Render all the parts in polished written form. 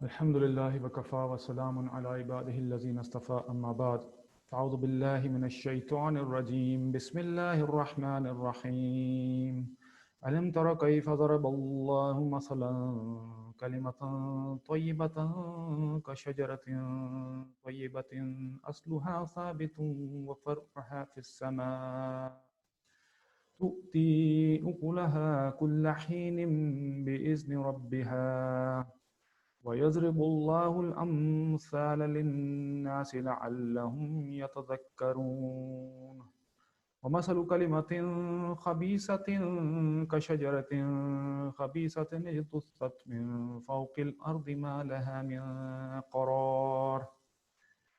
الحمد لله وكفى وسلام على عباده الذين اصطفى أما بعد أعوذ بالله من الشيطان الرجيم بسم الله الرحمن الرحيم ألم تر كيف ضرب الله مثلا كلمة طيبة كشجرة طيبة أصلها ثابت وفرعها في السماء تؤتي أكلها كل حين بإذن ربها ويضرب الله الأمثال للناس لعلهم يتذكرون ومثل كلمة خبيثة كشجرة خبيثة اجتثت من فوق الأرض ما لها من قرار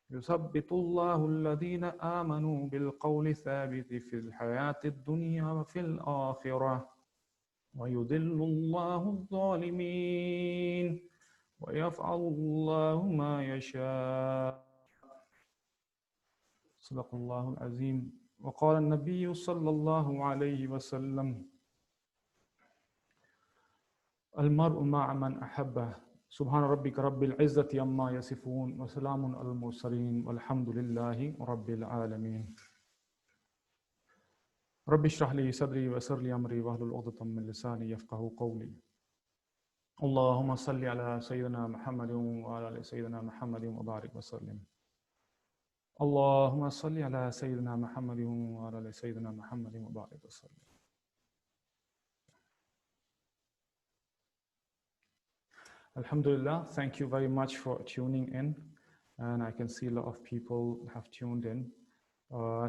يثبت الله الذين آمنوا بالقول الثابت في الحياة الدنيا وفي الآخرة ويضل الله الظالمين ويفعل الله ما يشاء صدق الله العظيم وقال النبي صلى الله عليه وسلم المرء مع من أحبه سبحان ربك رب العزة عما يصفون وسلام على المرسلين والحمد لله رب العالمين رب اشرح لي صدري ويسر لي أمري واحلل عقدة من لساني يفقهوا قولي اللهم صل على سيدنا محمد وعلى آل سيدنا محمد وبارك وسلم اللهم صل على سيدنا محمد وعلى آل سيدنا محمد وبارك وسلم. Alhamdulillah, thank you very much for tuning in, and I can see a lot of people have tuned in.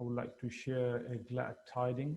I would like to share a glad tiding,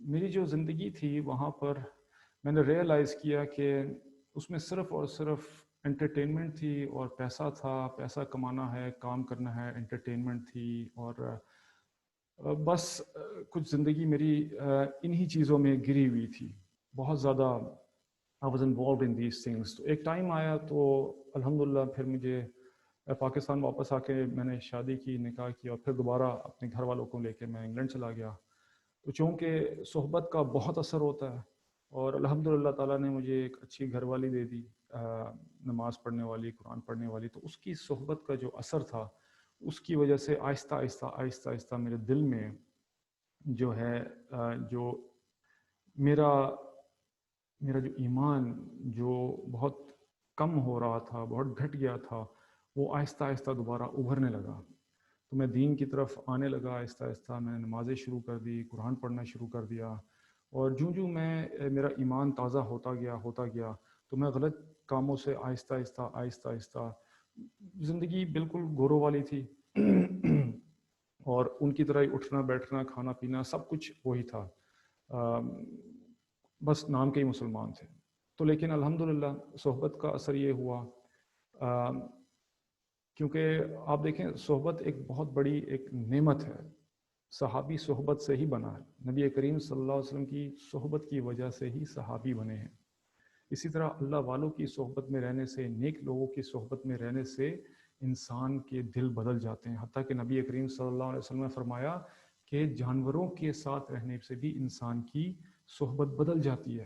میری جو زندگی تھی وہاں پر میں نے ریئلائز کیا کہ اس میں صرف اور صرف انٹرٹینمنٹ تھی اور پیسہ تھا، پیسہ کمانا ہے، کام کرنا ہے، انٹرٹینمنٹ تھی، اور بس کچھ زندگی میری انہی چیزوں میں گری ہوئی تھی بہت زیادہ. I was involved in these things. تو ایک ٹائم آیا تو الحمدللہ پھر مجھے پاکستان واپس آ کے میں نے شادی کی، نکاح کیا، اور پھر دوبارہ اپنے گھر والوں کو لے کے میں انگلینڈ چلا گیا. تو چونکہ صحبت کا بہت اثر ہوتا ہے، اور الحمدللہ تعالیٰ نے مجھے ایک اچھی گھر والی دے دی، نماز پڑھنے والی، قرآن پڑھنے والی. تو اس کی صحبت کا جو اثر تھا، اس کی وجہ سے آہستہ آہستہ آہستہ آہستہ میرے دل میں جو ہے جو میرا جو ایمان جو بہت کم ہو رہا تھا، بہت گھٹ گیا تھا، وہ آہستہ آہستہ دوبارہ ابھرنے لگا. تو میں دین کی طرف آنے لگا آہستہ آہستہ. میں نے نمازیں شروع کر دی، قرآن پڑھنا شروع کر دیا، اور جوں میرا ایمان تازہ ہوتا گیا تو میں غلط کاموں سے آہستہ آہستہ زندگی بالکل گوروں والی تھی اور ان کی طرح ہی اٹھنا بیٹھنا کھانا پینا سب کچھ وہی تھا، بس نام کے ہی مسلمان تھے. تو لیکن الحمدللہ صحبت کا اثر یہ ہوا، کیونکہ آپ دیکھیں صحبت ایک بہت بڑی ایک نعمت ہے. صحابی صحبت سے ہی بنا ہے، نبی کریم صلی اللہ علیہ وسلم کی صحبت کی وجہ سے ہی صحابی بنے ہیں. اسی طرح اللہ والوں کی صحبت میں رہنے سے، نیک لوگوں کی صحبت میں رہنے سے انسان کے دل بدل جاتے ہیں. حتیٰ کہ نبی کریم صلی اللہ علیہ وسلم نے فرمایا کہ جانوروں کے ساتھ رہنے سے بھی انسان کی صحبت بدل جاتی ہے.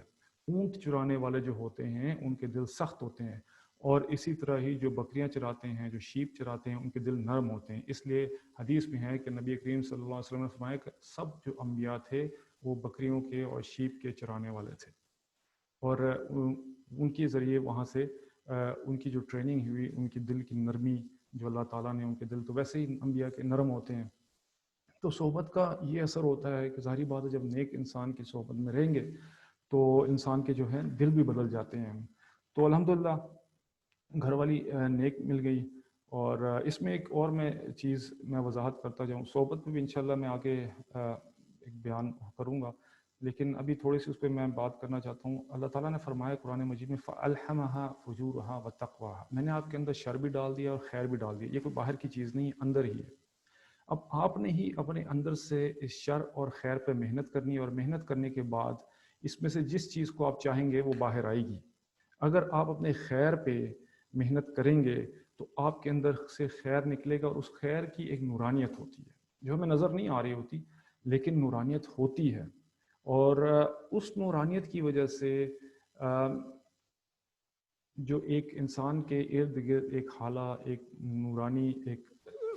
اونٹ چرانے والے جو ہوتے ہیں ان کے دل سخت ہوتے ہیں، اور اسی طرح ہی جو بکریاں چراتے ہیں، جو شیپ چراتے ہیں، ان کے دل نرم ہوتے ہیں. اس لیے حدیث میں ہے کہ نبی کریم صلی اللہ علیہ وسلم نے فرمایا کہ سب جو انبیاء تھے وہ بکریوں کے اور شیپ کے چرانے والے تھے، اور ان کے ذریعے وہاں سے ان کی جو ٹریننگ ہوئی، ان کی دل کی نرمی جو اللہ تعالیٰ نے ان کے دل، تو ویسے ہی انبیاء کے نرم ہوتے ہیں. تو صحبت کا یہ اثر ہوتا ہے کہ ظاہری بات ہے جب نیک انسان کی صحبت میں رہیں گے تو انسان کے جو ہیں دل بھی بدل جاتے ہیں. تو الحمدللہ گھر والی نیک مل گئی. اور اس میں ایک اور میں چیز میں وضاحت کرتا جاؤں، صحبت میں بھی انشاءاللہ میں آگے ایک بیان کروں گا، لیکن ابھی تھوڑی سی اس پہ میں بات کرنا چاہتا ہوں. اللہ تعالیٰ نے فرمایا قرآن مجید میں فَأَلْحَمَهَا فُجُورَهَا وَتَقْوَاهَا، میں نے آپ کے اندر شر بھی ڈال دیا اور خیر بھی ڈال دیا. یہ کوئی باہر کی چیز نہیں، اندر ہی ہے. اب آپ نے ہی اپنے اندر سے اس شر اور خیر پہ محنت کرنی ہے، اور محنت کرنے کے بعد اس میں سے جس چیز کو آپ چاہیں گے وہ باہر آئے گی. اگر آپ اپنے خیر پہ محنت کریں گے تو آپ کے اندر سے خیر نکلے گا، اور اس خیر کی ایک نورانیت ہوتی ہے جو ہمیں نظر نہیں آ رہی ہوتی، لیکن نورانیت ہوتی ہے. اور اس نورانیت کی وجہ سے جو ایک انسان کے ارد گرد ایک حالہ، ایک نورانی ایک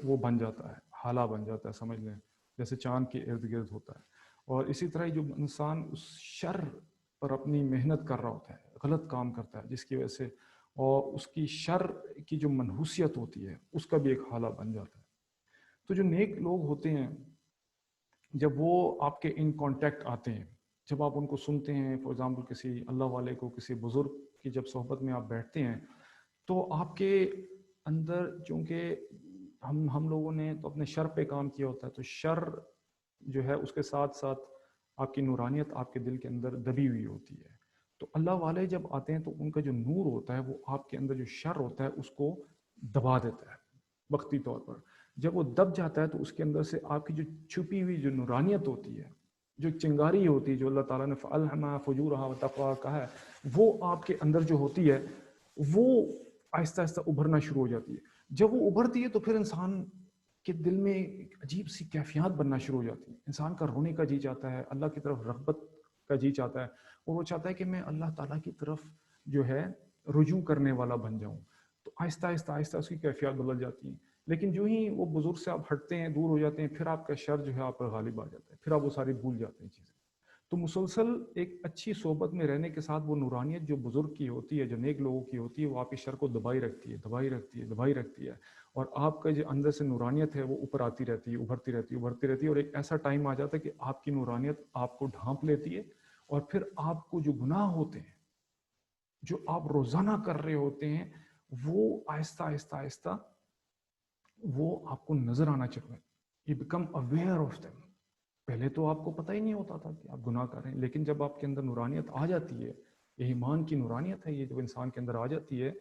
وہ بن جاتا ہے، حالہ بن جاتا ہے، سمجھ لیں جیسے چاند کے ارد گرد ہوتا ہے. اور اسی طرح جو انسان اس شر پر اپنی محنت کر رہا ہوتا ہے، غلط کام کرتا ہے، جس کی وجہ سے اور اس کی شر کی جو منحوسیت ہوتی ہے اس کا بھی ایک حالہ بن جاتا ہے. تو جو نیک لوگ ہوتے ہیں جب وہ آپ کے ان کانٹیکٹ آتے ہیں، جب آپ ان کو سنتے ہیں، فار ایگزامپل کسی اللہ والے کو، کسی بزرگ کی جب صحبت میں آپ بیٹھتے ہیں تو آپ کے اندر چونکہ ہم لوگوں نے تو اپنے شر پہ کام کیا ہوتا ہے، تو شر جو ہے اس کے ساتھ ساتھ آپ کی نورانیت آپ کے دل کے اندر دبی ہوئی ہوتی ہے. تو اللہ والے جب آتے ہیں تو ان کا جو نور ہوتا ہے وہ آپ کے اندر جو شر ہوتا ہے اس کو دبا دیتا ہے وقتی طور پر. جب وہ دب جاتا ہے تو اس کے اندر سے آپ کی جو چھپی ہوئی جو نورانیت ہوتی ہے، جو چنگاری ہوتی ہے، جو اللہ تعالیٰ نے فَأَلْهَمَهَا فُجُورَهَا وَتَقْوَاهَا کہا ہے، وہ آپ کے اندر جو ہوتی ہے وہ آہستہ آہستہ ابھرنا شروع ہو جاتی ہے. جب وہ ابھرتی ہے تو پھر انسان کے دل میں ایک عجیب سی کیفیات بننا شروع ہو جاتی ہیں. انسان کا رونے کا جی چاہتا ہے، اللہ کی طرف رغبت کا جی چاہتا ہے، اور وہ چاہتا ہے کہ میں اللہ تعالیٰ کی طرف جو ہے رجوع کرنے والا بن جاؤں. تو آہستہ آہستہ آہستہ اس کی کیفیات بدل جاتی ہیں. لیکن جو ہی وہ بزرگ سے آپ ہٹتے ہیں، دور ہو جاتے ہیں، پھر آپ کا شر جو ہے آپ پر غالب آ جاتا ہے، پھر آپ وہ ساری بھول جاتے ہیں چیزیں. تو مسلسل ایک اچھی صحبت میں رہنے کے ساتھ وہ نورانیت جو بزرگ کی ہوتی ہے، جو نیک لوگوں کی ہوتی ہے، وہ آپ کے شر کو دبائی رکھتی ہے، دبائی رکھتی ہے، دبائی رکھتی ہے، اور آپ کا جو اندر سے نورانیت ہے وہ اوپر آتی رہتی ہے، ابھرتی رہتی ہے، ابھرتی رہتی ہے. اور ایک ایسا ٹائم آ جاتا ہے کہ آپ کی نورانیت آپ کو ڈھانپ لیتی ہے، اور پھر آپ کو جو گناہ ہوتے ہیں جو آپ روزانہ کر رہے ہوتے ہیں وہ آہستہ آہستہ آہستہ وہ آپ کو نظر آنا چاہیے. You become aware of them. پہلے تو آپ کو پتہ ہی نہیں ہوتا تھا کہ آپ گناہ کر رہے ہیں، لیکن جب آپ کے اندر نورانیت آ جاتی ہے، یہ ایمان کی نورانیت ہے، یہ جب انسان کے اندر آ جاتی ہے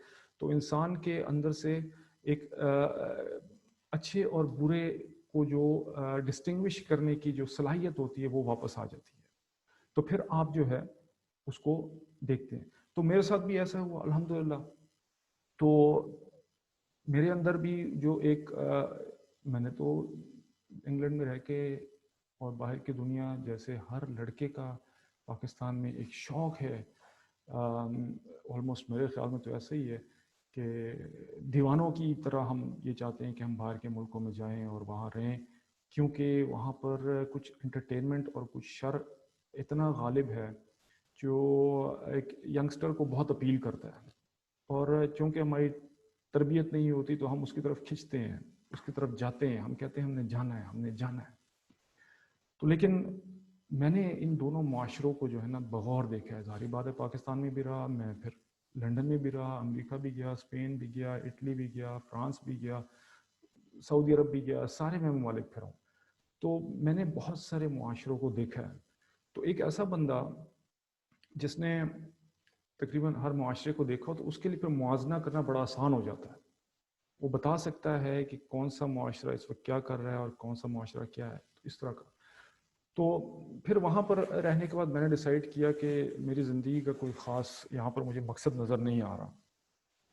تو انسان کے اندر سے ایک اچھے اور برے کو جو ڈسٹنگوش کرنے کی جو صلاحیت ہوتی ہے وہ واپس آ جاتی ہے، تو پھر آپ جو ہے اس کو دیکھتے ہیں. تو میرے ساتھ بھی ایسا ہوا الحمدللہ. تو میرے اندر بھی جو ایک میں نے تو انگلینڈ میں رہ کے اور باہر کی دنیا جیسے ہر لڑکے کا پاکستان میں ایک شوق ہے، آلموسٹ میرے خیال میں تو ایسا ہی ہے کہ دیوانوں کی طرح ہم یہ چاہتے ہیں کہ ہم باہر کے ملکوں میں جائیں اور وہاں رہیں، کیونکہ وہاں پر کچھ انٹرٹینمنٹ اور کچھ شر اتنا غالب ہے جو ایک ینگسٹر کو بہت اپیل کرتا ہے، اور چونکہ ہماری تربیت نہیں ہوتی تو ہم اس کی طرف کھنچتے ہیں، اس کی طرف جاتے ہیں، ہم کہتے ہیں ہم نے جانا ہے، ہم نے جانا ہے. تو لیکن میں نے ان دونوں معاشروں کو جو ہے نا بغور دیکھا ہے. ظاہری بات ہے پاکستان میں بھی رہا میں، پھر لنڈن میں بھی رہا، امریکہ بھی گیا، اسپین بھی گیا، اٹلی بھی گیا، فرانس بھی گیا، سعودی عرب بھی گیا، سارے میں ممالک پھرا ہوں. تو میں نے بہت سارے معاشروں کو دیکھا ہے. تو ایک ایسا بندہ جس نے تقریباً ہر معاشرے کو دیکھا تو اس کے لیے پھر موازنہ کرنا بڑا آسان ہو جاتا ہے. وہ بتا سکتا ہے کہ کون سا معاشرہ اس وقت کیا کر رہا ہے اور کون سا معاشرہ کیا ہے، تو اس طرح کا. تو پھر وہاں پر رہنے کے بعد میں نے ڈیسائیڈ کیا کہ میری زندگی کا کوئی خاص یہاں پر مجھے مقصد نظر نہیں آ رہا.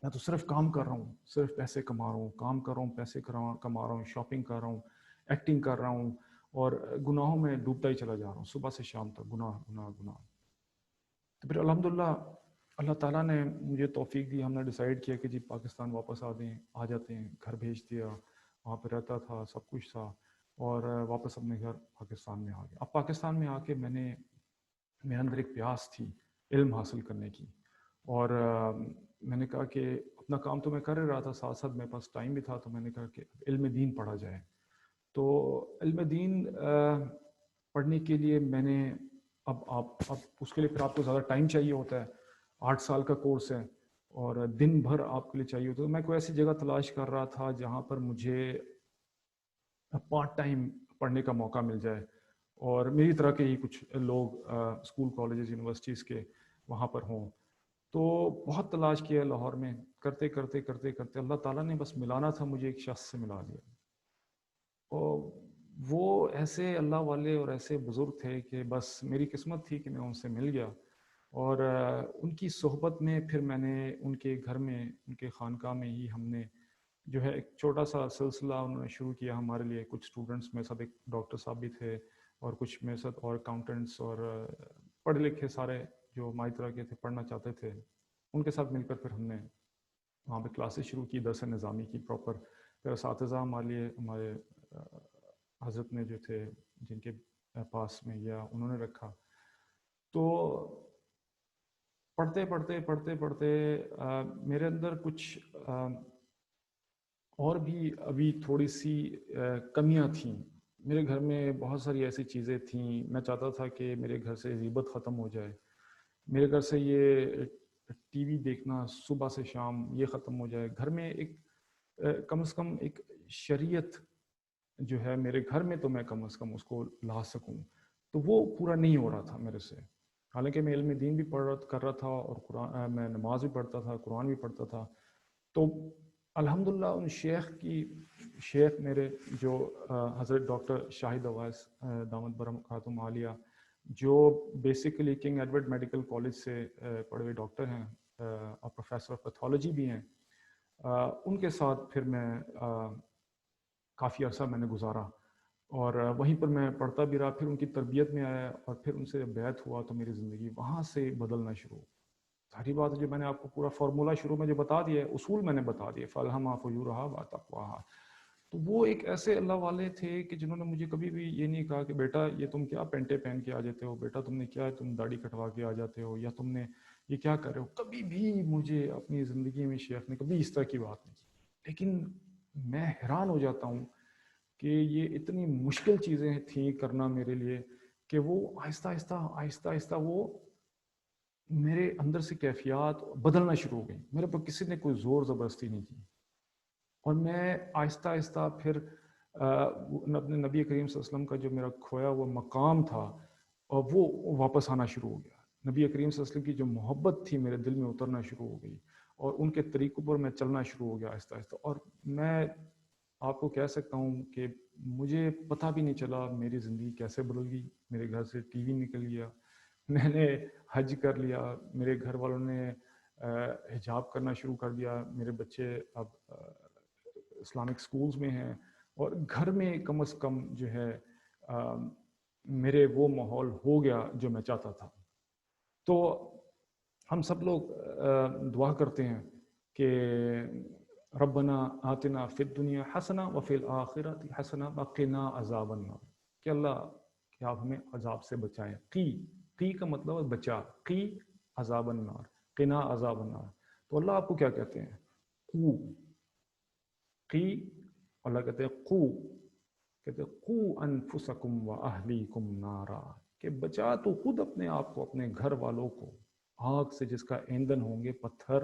میں تو صرف کام کر رہا ہوں، صرف پیسے کما رہا ہوں، کام کر رہا ہوں، پیسے کما رہا ہوں، شاپنگ کر رہا ہوں، ایکٹنگ کر رہا ہوں، اور گناہوں میں ڈوبتا ہی چلا جا رہا ہوں، صبح سے شام تک گناہ گناہ گناہ. تو پھر الحمدللہ اللہ تعالیٰ نے مجھے توفیق دی. ہم نے ڈیسائیڈ کیا کہ جی پاکستان واپس آ جاتے ہیں. گھر بھیج دیا، وہاں پہ رہتا تھا، سب کچھ تھا، اور واپس اپنے گھر پاکستان میں آ گیا. اب پاکستان میں آ کے میرے اندر ایک پیاس تھی علم حاصل کرنے کی، اور میں نے کہا کہ اپنا کام تو میں کر ہی رہا تھا، ساتھ ساتھ میرے پاس ٹائم بھی تھا، تو میں نے کہا کہ علم دین پڑھا جائے. تو علم دین پڑھنے کے لیے میں نے اب اس کے لیے پھر آپ کو زیادہ ٹائم چاہیے ہوتا ہے. 8 سال کا کورس ہے اور دن بھر آپ کے لیے چاہیے ہوتا ہے. تو میں کوئی ایسی جگہ تلاش کر رہا تھا جہاں پر مجھے پارٹ ٹائم پڑھنے کا موقع مل جائے، اور میری طرح کے ہی کچھ لوگ اسکول کالجز یونیورسٹیز کے وہاں پر ہوں. تو بہت تلاش کیا لاہور میں، کرتے کرتے کرتے کرتے اللہ تعالیٰ نے بس ملانا تھا مجھے ایک شخص سے ملا دیا. اور وہ ایسے اللہ والے اور ایسے بزرگ تھے کہ بس میری قسمت تھی کہ میں ان سے مل گیا. اور ان کی صحبت میں پھر میں نے ان کے گھر میں، ان کے خانقاہ میں ہی ہم نے جو ہے ایک چھوٹا سا سلسلہ انہوں نے شروع کیا ہمارے لیے. کچھ اسٹوڈنٹس میرے ساتھ، ایک ڈاکٹر صاحب بھی تھے اور کچھ میرے ساتھ اور اکاؤنٹنٹس اور پڑھے لکھے سارے جو ہماری طرح کے تھے، پڑھنا چاہتے تھے، ان کے ساتھ مل کر پھر ہم نے وہاں پہ کلاسز شروع کی، درس نظامی کی پراپر. پھر اساتذہ ہمارے لیے، ہمارے حضرت نے جو تھے جن کے پاس میں گیا انہوں نے رکھا. تو پڑھتے پڑھتے پڑھتے پڑھتے میرے اندر کچھ اور بھی ابھی تھوڑی سی کمیاں تھیں. میرے گھر میں بہت ساری ایسی چیزیں تھیں. میں چاہتا تھا کہ میرے گھر سے غیبت ختم ہو جائے، میرے گھر سے یہ ٹی وی دیکھنا صبح سے شام یہ ختم ہو جائے. گھر میں ایک کم از کم ایک شریعت جو ہے میرے گھر میں، تو میں کم از کم اس کو لا سکوں. تو وہ پورا نہیں ہو رہا تھا میرے سے. حالانکہ میں علم دین بھی کر رہا تھا، اور قرآن میں نماز بھی پڑھتا تھا، قرآن بھی پڑھتا تھا. تو الحمدللہ ان شیخ میرے جو حضرت ڈاکٹر شاہد اویس دامت برکاتہم عالیہ، جو basically king Edward medical college سے پڑھے ہوئے ڈاکٹر ہیں اور پروفیسر آف پیتھولوجی بھی ہیں، ان کے ساتھ پھر میں کافی عرصہ میں نے گزارا، اور وہیں پر میں پڑھتا بھی رہا. پھر ان کی تربیت میں آیا اور پھر ان سے بیعت ہوا، تو میری زندگی وہاں سے بدلنا شروع. ساری بات جو میں نے آپ کو پورا فارمولہ شروع میں جو بتا دیا ہے، اصول میں نے بتا دیے، فَأَلْهَمَهَا فُجُورَهَا وَتَقْوَاهَا. تو وہ ایک ایسے اللہ والے تھے کہ جنہوں نے مجھے کبھی بھی یہ نہیں کہا کہ بیٹا یہ تم کیا پینٹیں پہن کے آ جاتے ہو، بیٹا تم نے کیا تم داڑھی کٹوا کے آ جاتے ہو، یا تم نے یہ کیا کر رہے ہو. کبھی بھی مجھے اپنی زندگی میں شیخ نے کبھی اس طرح کی بات نہیں کی. لیکن میں حیران ہو جاتا ہوں کہ یہ اتنی مشکل چیزیں تھیں کرنا میرے لیے، کہ وہ آہستہ آہستہ آہستہ آہستہ وہ میرے اندر سے کیفیات بدلنا شروع ہو گئی. میرے پر کسی نے کوئی زور زبردستی نہیں کی، اور میں آہستہ آہستہ پھر اپنے نبی کریم صلی اللہ علیہ وسلم کا جو میرا کھویا ہوا مقام تھا اور وہ واپس آنا شروع ہو گیا. نبی کریم صلی اللہ علیہ وسلم کی جو محبت تھی میرے دل میں اترنا شروع ہو گئی اور ان کے طریقوں پر میں چلنا شروع ہو گیا آہستہ آہستہ. اور میں آپ کو کہہ سکتا ہوں کہ مجھے پتہ بھی نہیں چلا میری زندگی کیسے بدل گئی. میرے گھر سے ٹی وی نکل گیا, میں نے حج کر لیا, میرے گھر والوں نے حجاب کرنا شروع کر دیا, میرے بچے اب اسلامک سکولز میں ہیں, اور گھر میں کم از کم جو ہے میرے وہ ماحول ہو گیا جو میں چاہتا تھا. تو ہم سب لوگ دعا کرتے ہیں کہ ربنا آتنا فی الدنیا حسنہ وفی الآخرۃ حسنہ وقنا عذاب النار, کہ اللہ کہ آپ ہمیں عذاب سے بچائیں. قی کا مطلب ہے بچا, قی عذاب النار, قنا عذاب النار. تو اللہ آپ کو کیا کہتے ہیں؟ قو. قی, اللہ کہتے ہیں قو, کہتے ہیں قو انفسکم و اہلیکم نارا, کہ بچا تو خود اپنے آپ کو, اپنے گھر والوں کو آگ سے جس کا ایندھن ہوں گے پتھر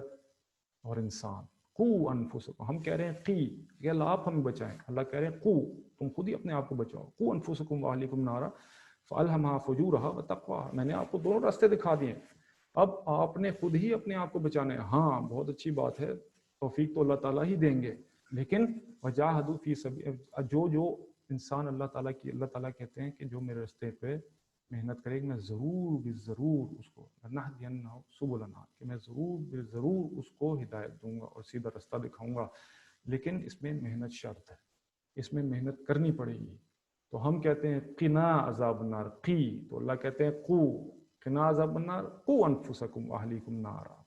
اور انسان. قو انفسکم, ہم کہہ رہے ہیں قی, کہ اللہ آپ ہمیں بچائیں. اللہ کہہ رہے ہیں قو, تم خود ہی اپنے آپ کو بچاؤ. قو انفسکم و اہلیکم نارا فالہمہا فجورہا وتقواہا, میں نے آپ کو دونوں راستے دکھا دیے, اب آپ نے خود ہی اپنے آپ کو بچانا ہے. ہاں بہت اچھی بات ہے, توفیق تو اللہ تعالیٰ ہی دیں گے, لیکن وجاہدوا فی سبیل, جو انسان اللہ تعالیٰ کہتے ہیں کہ جو میرے راستے پہ محنت کرے گی میں ضرور اس کو لنہدینہ سبلنا, کہ میں ضرور اس کو ہدایت دوں گا اور سیدھا راستہ دکھاؤں گا, لیکن اس میں محنت شرط ہے, اس میں محنت کرنی پڑے گی. تو ہم کہتے ہیں قنا عذاب النار قی, تو اللہ کہتے ہیں قو, قنا عذاب النار قو انفسکم واہلیکم نارا.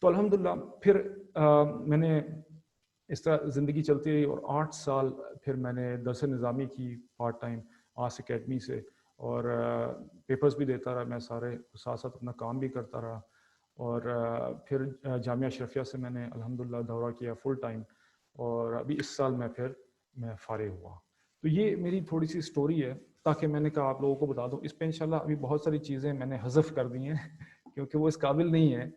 تو الحمدللہ پھر میں نے اس طرح زندگی چلتی رہی, اور 8 سال پھر میں نے درس نظامی کی پارٹ ٹائم آس اکیڈمی سے, اور پیپرز بھی دیتا رہا میں سارے, ساتھ ساتھ اپنا کام بھی کرتا رہا. اور پھر جامعہ اشرفیہ سے میں نے الحمدللہ دورہ کیا فل ٹائم, اور ابھی اس سال میں فارغ ہوا. تو یہ میری تھوڑی سی سٹوری ہے, تاکہ میں نے کہا آپ لوگوں کو بتا دوں. اس پہ انشاءاللہ ابھی بہت ساری چیزیں میں نے حذف کر دی ہیں کیونکہ وہ اس قابل نہیں ہے,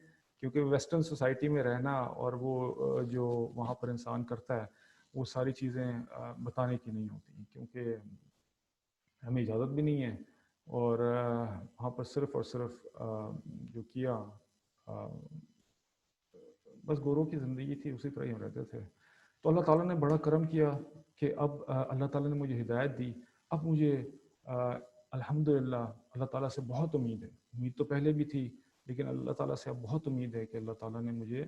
کیونکہ ویسٹرن سوسائٹی میں رہنا اور وہ جو وہاں پر انسان کرتا ہے وہ ساری چیزیں بتانے کی نہیں ہوتی, کیونکہ ہمیں اجازت بھی نہیں ہے. اور وہاں پر صرف اور صرف جو کیا بس گوروں کی زندگی تھی, اسی طرح ہی ہم رہتے تھے. تو اللہ تعالیٰ نے بڑا کرم کیا کہ اب اللہ تعالیٰ نے مجھے ہدایت دی. اب مجھے الحمدللہ اللہ تعالیٰ سے بہت امید ہے. امید تو پہلے بھی تھی, لیکن اللہ تعالیٰ سے اب بہت امید ہے کہ اللہ تعالیٰ نے مجھے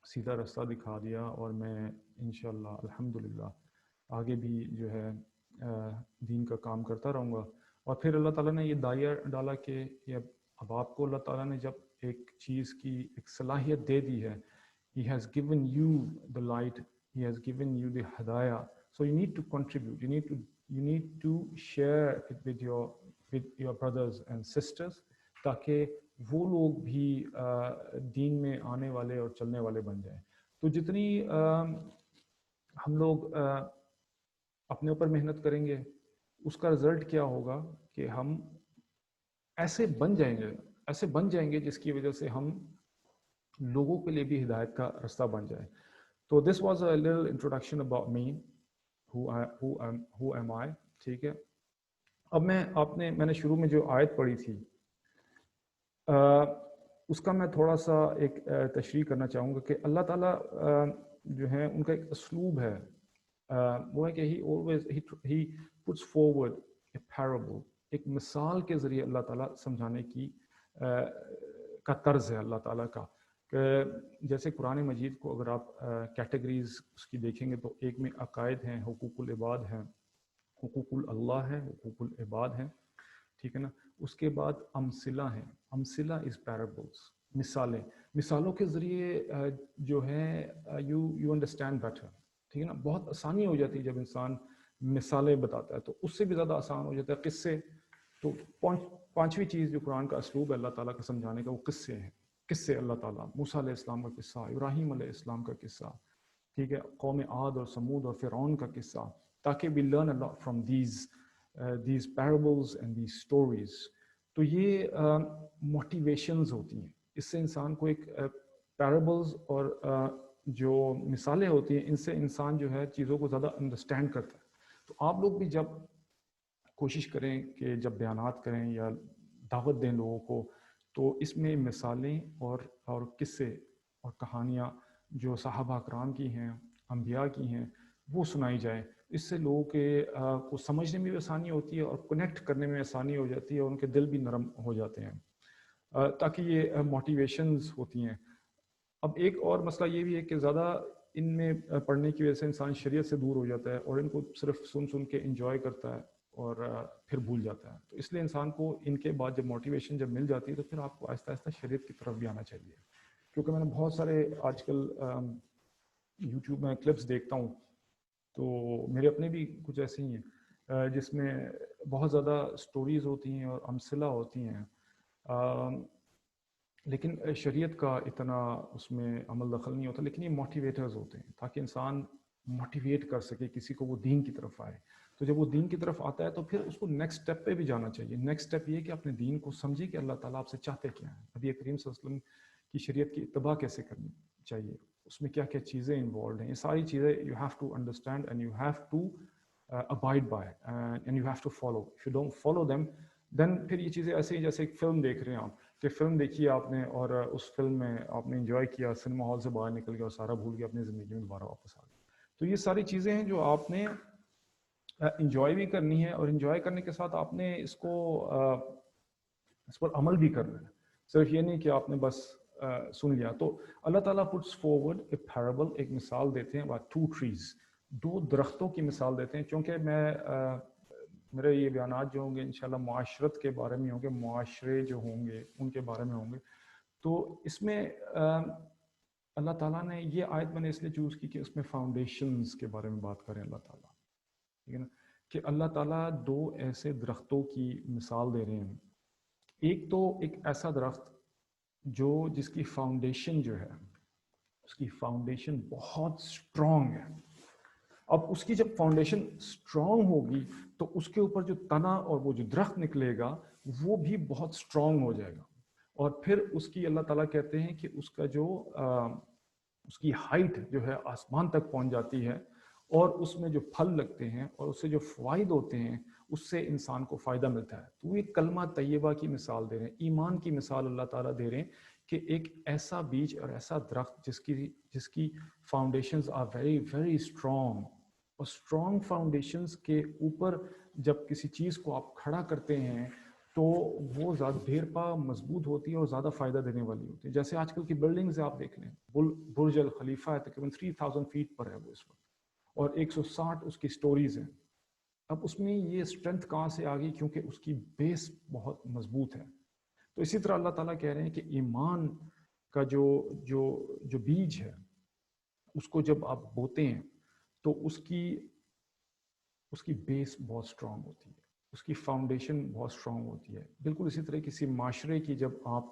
سیدھا راستہ دکھا دیا, اور میں انشاءاللہ الحمدللہ آگے بھی جو ہے دین کا کام کرتا رہوں گا. اور پھر اللہ تعالیٰ نے یہ دائیہ ڈالا کہ اب آپ کو اللہ تعالیٰ نے جب ایک چیز کی ایک صلاحیت دے دی ہے, He has given you the light, He has given you the hadaya, so you need to contribute, you need to share it with your brothers and sisters, تاکہ وہ لوگ بھی دین میں آنے والے اور چلنے والے بن جائیں. تو جتنی ہم لوگ اپنے اوپر محنت کریں گے, اس کا رزلٹ کیا ہوگا کہ ہم ایسے بن جائیں گے جس کی وجہ سے ہم لوگوں کے لیے بھی ہدایت کا راستہ بن جائے. تو this was a little introduction about me, who am I, ٹھیک ہے. اب میں نے شروع میں جو آیت پڑھی تھی اس کا میں تھوڑا سا ایک تشریح کرنا چاہوں گا کہ اللہ تعالیٰ جو ہے ان کا ایک اسلوب ہے, وہ ہے کہ he puts forward a parable, ایک مثال کے ذریعے اللہ تعالیٰ سمجھانے کی کا طرز ہے اللہ تعالیٰ کا. کہ جیسے قرآن مجید کو اگر آپ کیٹیگریز اس کی دیکھیں گے تو ایک میں عقائد ہیں, حقوق العباد ہیں, حقوق اللہ ہے, حقوق العباد ہیں, ٹھیک ہے نا. اس کے بعد امثلہ ہیں, امثلہ از پیرابلس, مثالوں کے ذریعے جو ہے یو انڈرسٹینڈ بیٹر, ٹھیک ہے نا. بہت آسانی ہو جاتی ہے جب انسان مثالیں بتاتا ہے, تو اس سے بھی زیادہ آسان ہو جاتا ہے قصے. تو پانچویں چیز جو قرآن کا اسلوب ہے اللہ تعالیٰ کا سمجھانے کا, وہ قصے ہیں. قصے اللہ تعالیٰ, موسیٰ علیہ السلام کا قصہ, ابراہیم علیہ السلام کا قصہ, ٹھیک ہے, قوم عاد اور سمود اور فرعون کا قصہ, تاکہ we learn a lot from these parables and these stories. تو یہ موٹیویشنز ہوتی ہیں, اس سے انسان کو ایک پیرابلز اور جو مثالیں ہوتی ہیں ان سے انسان جو ہے چیزوں کو زیادہ انڈرسٹینڈ کرتا ہے. تو آپ لوگ بھی جب کوشش کریں کہ جب بیانات کریں یا دعوت دیں لوگوں کو، تو اس میں مثالیں اور قصے اور کہانیاں جو صحابہ اکرام کی ہیں، انبیاء کی ہیں، وہ سنائی جائیں. اس سے لوگوں کے کو سمجھنے میں بھی آسانی ہوتی ہے اور کنیکٹ کرنے میں آسانی ہو جاتی ہے اور ان کے دل بھی نرم ہو جاتے ہیں، تاکہ یہ موٹیویشنز ہوتی ہیں. اب ایک اور مسئلہ یہ بھی ہے کہ زیادہ ان میں پڑھنے کی وجہ سے انسان شریعت سے دور ہو جاتا ہے اور ان کو صرف سن کے انجوائے کرتا ہے اور پھر بھول جاتا ہے. تو اس لیے انسان کو ان کے بعد جب موٹیویشن جب مل جاتی ہے تو پھر آپ کو آہستہ آہستہ شریعت کی طرف بھی آنا چاہیے. کیونکہ میں نے بہت سارے آج کل یوٹیوب میں کلپس دیکھتا ہوں، تو میرے اپنے بھی کچھ ایسے ہی ہیں جس میں بہت زیادہ سٹوریز ہوتی ہیں اور امثلہ ہوتی ہیں، لیکن شریعت کا اتنا اس میں عمل دخل نہیں ہوتا. لیکن یہ موٹیویٹرز ہوتے ہیں تاکہ انسان موٹیویٹ کر سکے کسی کو، وہ دین کی طرف آئے. تو جب وہ دین کی طرف آتا ہے تو پھر اس کو نیکسٹ سٹیپ پہ بھی جانا چاہیے. نیکسٹ سٹیپ یہ کہ اپنے دین کو سمجھے کہ اللہ تعالیٰ آپ سے چاہتے کیا ہیں، نبی کریم صلی اللہ علیہ وسلم کی شریعت کی اتباع کیسے کرنی چاہیے، اس میں کیا کیا چیزیں انوالوڈ ہیں. یہ ساری چیزیں you have to understand and you have to abide by and you have to follow. If you don't follow them then پھر یہ چیزیں ایسے ہی جیسے ایک فلم دیکھ رہے ہیں آپ، کہ فلم دیکھی آپ نے اور اس فلم میں آپ نے انجوائے کیا، سنیما ہال سے باہر نکل گیا اور سارا بھول گیا، اپنی زندگی میں دوبارہ واپس آ گیا. تو یہ ساری چیزیں ہیں جو آپ نے انجوائے بھی کرنی ہے، اور انجوائے کرنے کے ساتھ آپ نے اس پر عمل بھی کرنا ہے. صرف یہ نہیں کہ آپ نے بس سن لیا. تو اللہ تعالیٰ puts forward a parable، ایک مثال دیتے ہیں about two trees، دو درختوں کی مثال دیتے ہیں. چونکہ میرے یہ بیانات جو ہوں گے انشاءاللہ معاشرت کے بارے میں ہوں گے، معاشرے جو ہوں گے ان کے بارے میں ہوں گے. تو اس میں اللہ تعالیٰ نے یہ آیت میں نے اس لیے چوز کی کہ اس میں فاؤنڈیشنز کے بارے میں بات کریں اللہ تعالیٰ، ٹھیک ہے نا، کہ اللہ تعالیٰ دو ایسے درختوں کی مثال دے رہے ہیں. ایک تو ایک ایسا درخت جس کی فاؤنڈیشن جو ہے، اس کی فاؤنڈیشن بہت اسٹرانگ ہے. اب اس کی جب فاؤنڈیشن اسٹرانگ ہوگی تو اس کے اوپر جو تنا اور وہ جو درخت نکلے گا وہ بھی بہت اسٹرانگ ہو جائے گا. اور پھر اس کی اللہ تعالیٰ کہتے ہیں کہ اس کا اس کی ہائٹ جو ہے آسمان تک پہنچ جاتی ہے، اور اس میں جو پھل لگتے ہیں اور اس سے جو فوائد ہوتے ہیں اس سے انسان کو فائدہ ملتا ہے. تو یہ کلمہ طیبہ کی مثال دے رہے ہیں، ایمان کی مثال اللہ تعالیٰ دے رہے ہیں کہ ایک ایسا بیج اور ایسا درخت جس کی foundations are very very strong, اور اسٹرانگ فاؤنڈیشنز کے اوپر جب کسی چیز کو آپ کھڑا کرتے ہیں تو وہ زیادہ دیر پا مضبوط ہوتی ہے اور زیادہ فائدہ دینے والی ہوتی ہے. جیسے آج کل کی بلڈنگز آپ دیکھ لیں، برج الخلیفہ ہے، تقریباً 3000 فیٹ پر ہے وہ اس وقت، اور 160 اس کی سٹوریز ہیں. اب اس میں یہ اسٹرینتھ کہاں سے آ گئی؟ کیونکہ اس کی بیس بہت مضبوط ہے. تو اسی طرح اللہ تعالیٰ کہہ رہے ہیں کہ ایمان کا جو بیج ہے اس کو جب آپ بوتے ہیں تو اس کی بیس بہت اسٹرانگ ہوتی ہے، اس کی فاؤنڈیشن بہت اسٹرانگ ہوتی ہے. بالکل اسی طرح کسی معاشرے کی جب آپ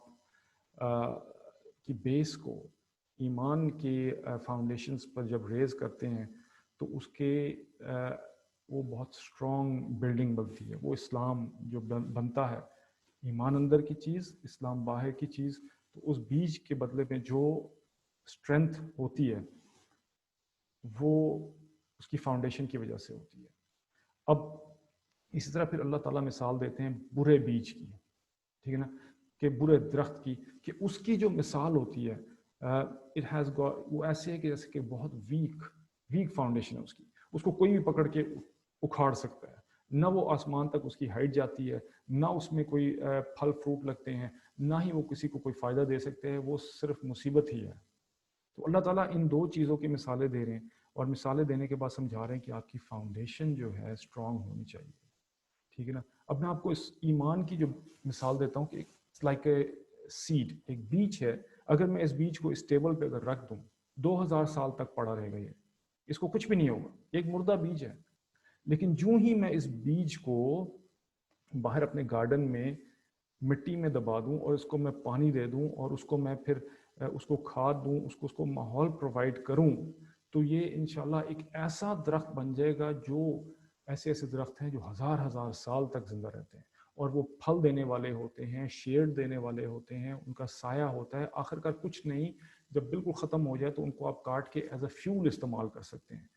کی بیس کو ایمان کے فاؤنڈیشنز پر جب ریز کرتے ہیں تو اس کے وہ بہت اسٹرانگ بلڈنگ بنتی ہے. وہ اسلام جو بنتا ہے، ایمان اندر کی چیز، اسلام باہر کی چیز، تو اس بیج کے بدلے میں جو اسٹرینتھ ہوتی ہے وہ اس کی فاؤنڈیشن کی وجہ سے ہوتی ہے. اب اسی طرح پھر اللہ تعالیٰ مثال دیتے ہیں برے بیج کی، ٹھیک ہے نا، کہ برے درخت کی، کہ اس کی جو مثال ہوتی ہے وہ ایسے ہے کہ جیسے کہ بہت ویک فاؤنڈیشن ہے اس کو کوئی بھی پکڑ کے اکھاڑ سکتا ہے. نہ وہ آسمان تک اس کی ہائٹ جاتی ہے، نہ اس میں کوئی پھل فروٹ لگتے ہیں، نہ ہی وہ کسی کو کوئی فائدہ دے سکتے ہیں، وہ صرف مصیبت ہی ہے. تو اللہ تعالیٰ ان دو چیزوں کی مثالیں دے رہے ہیں، اور مثالیں دینے کے بعد سمجھا رہے ہیں کہ آپ کی فاؤنڈیشن جو ہے اسٹرانگ ہونی چاہیے، ٹھیک ہے نا. اب میں آپ کو اس ایمان کی جو مثال دیتا ہوں کہ اٹس لائک اے سیڈ، ایک بیج ہے. اگر میں اس بیج کو اس ٹیبل پہ اگر رکھ دوں 2000 سال تک پڑا رہے گا، یہ اس کو کچھ بھی نہیں ہوگا، ایک مردہ بیج ہے. لیکن جو ہی میں اس بیج کو باہر اپنے گارڈن میں مٹی میں دبا دوں اور اس کو میں پانی دے دوں اور اس کو میں پھر اس کو کھاد دوں، اس کو ماحول پرووائڈ کروں، تو یہ انشاءاللہ ایک ایسا درخت بن جائے گا. جو ایسے درخت ہیں جو ہزار سال تک زندہ رہتے ہیں، اور وہ پھل دینے والے ہوتے ہیں، شیڈ دینے والے ہوتے ہیں، ان کا سایہ ہوتا ہے. آخر کار کچھ نہیں، جب بالکل ختم ہو جائے تو ان کو آپ کاٹ کے ایز اے فیول استعمال کر سکتے ہیں.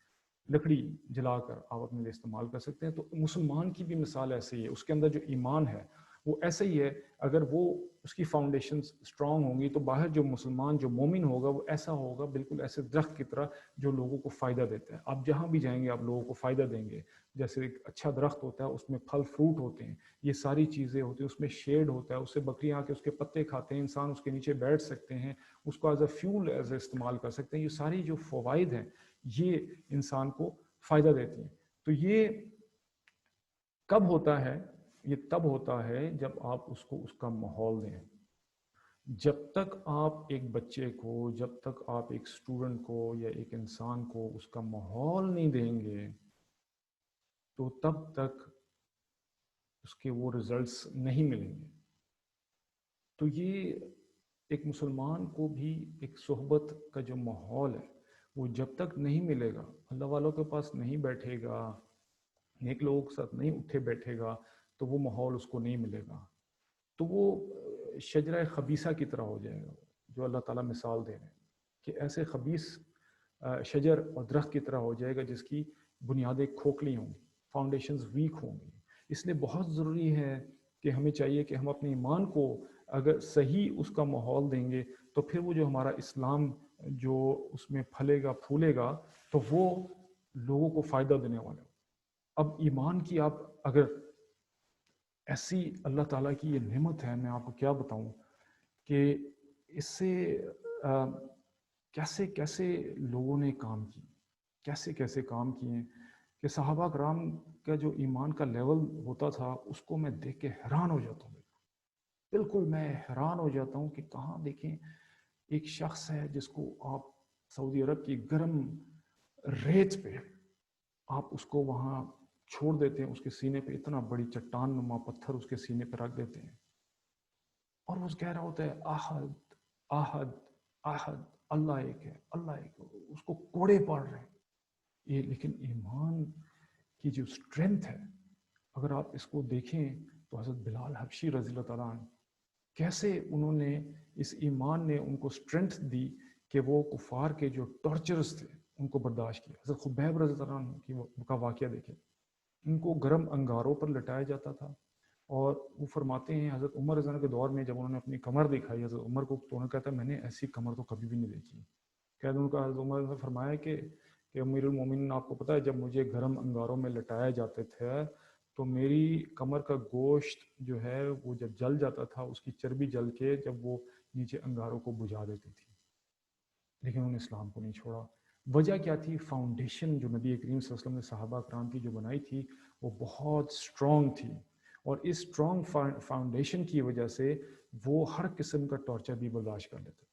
لکڑی جلا کر آپ اپنے لیے استعمال کر سکتے ہیں. تو مسلمان کی بھی مثال ایسے ہی ہے. اس کے اندر جو ایمان ہے وہ ایسے ہی ہے. اگر وہ اس کی فاؤنڈیشنز اسٹرانگ ہوں گی تو باہر جو مسلمان جو مومن ہوگا وہ ایسا ہوگا بالکل ایسے درخت کی طرح جو لوگوں کو فائدہ دیتا ہے. آپ جہاں بھی جائیں گے آپ لوگوں کو فائدہ دیں گے. جیسے ایک اچھا درخت ہوتا ہے اس میں پھل فروٹ ہوتے ہیں, یہ ساری چیزیں ہوتی ہیں, اس میں شیڈ ہوتا ہے, اس سے بکریاں آ کے اس کے پتے کھاتے ہیں, انسان اس کے نیچے بیٹھ سکتے ہیں, اس کو as a fuel as a استعمال کر سکتے ہیں. یہ ساری جو فوائد ہیں یہ انسان کو فائدہ دیتی ہیں. تو یہ کب ہوتا ہے؟ یہ تب ہوتا ہے جب آپ اس کو اس کا ماحول دیں. جب تک آپ ایک بچے کو, جب تک آپ ایک اسٹوڈنٹ کو یا ایک انسان کو اس کا ماحول نہیں دیں گے تو تب تک اس کے وہ رزلٹس نہیں ملیں گے. تو یہ ایک مسلمان کو بھی ایک صحبت کا جو ماحول ہے وہ جب تک نہیں ملے گا, اللہ والوں کے پاس نہیں بیٹھے گا, نیک لوگوں کے ساتھ نہیں اٹھے بیٹھے گا, تو وہ ماحول اس کو نہیں ملے گا. تو وہ شجرہ خبیثہ کی طرح ہو جائے گا جو اللہ تعالیٰ مثال دے رہے ہیں کہ ایسے خبیث شجر اور درخت کی طرح ہو جائے گا جس کی بنیادیں کھوکھلی ہوں گی, فاؤنڈیشنز ویک ہوں گی. اس لیے بہت ضروری ہے کہ ہمیں چاہیے کہ ہم اپنے ایمان کو اگر صحیح اس کا ماحول دیں گے تو پھر وہ جو ہمارا اسلام جو اس میں پھلے گا پھولے گا تو وہ لوگوں کو فائدہ دینے والا ہے. اب ایمان کی آپ اگر ایسی اللہ تعالیٰ کی یہ نعمت ہے, میں آپ کو کیا بتاؤں کہ اس سے کیسے کیسے لوگوں نے کام کی, کیسے کیسے کام کیے کہ صحابہ کرام کا جو ایمان کا لیول ہوتا تھا اس کو میں دیکھ کے حیران ہو جاتا ہوں. بالکل میں حیران ہو جاتا ہوں کہ کہاں دیکھیں ایک شخص ہے جس کو آپ سعودی عرب کی گرم ریت پہ آپ اس کو وہاں چھوڑ دیتے ہیں, اس کے سینے پہ اتنا بڑی چٹان نما پتھر اس کے سینے پہ رکھ دیتے ہیں اور وہ کہہ رہا ہوتا ہے احد احد احد, اللہ ایک ہے, اللہ ایک ہے. اس کو کوڑے پڑ رہے ہیں یہ. لیکن ایمان کی جو اسٹرینتھ ہے اگر آپ اس کو دیکھیں تو حضرت بلال حبشی رضی اللہ تعالیٰ عنہ کیسے انہوں نے اس ایمان نے ان کو اسٹرینتھ دی کہ وہ کفار کے جو ٹارچرز تھے ان کو برداشت کیا. حضرت خبیب رضی اللہ عنہ کا واقعہ دیکھیں, ان کو گرم انگاروں پر لٹایا جاتا تھا اور وہ فرماتے ہیں حضرت عمر رضی اللہ عنہ کے دور میں جب انہوں نے اپنی کمر دکھائی حضرت عمر کو تو انہوں نے کہتا ہے میں نے ایسی کمر تو کبھی بھی نہیں دیکھی. کہتے ان کا حضرت عمر نے فرمایا کہ امیر المومنین آپ کو پتہ ہے جب مجھے گرم انگاروں میں لٹایا جاتے تھے تو میری کمر کا گوشت جو ہے وہ جب جل جاتا تھا اس کی چربی جل کے جب وہ نیچے انگاروں کو بجھا دیتی تھی. لیکن انہوں نے اسلام کو نہیں چھوڑا. وجہ کیا تھی؟ فاؤنڈیشن جو نبی کریم صلی اللہ علیہ وسلم نے صحابہ کرام کی جو بنائی تھی وہ بہت اسٹرانگ تھی, اور اس اسٹرانگ فاؤنڈیشن کی وجہ سے وہ ہر قسم کا ٹارچر بھی برداشت کر لیتے تھے.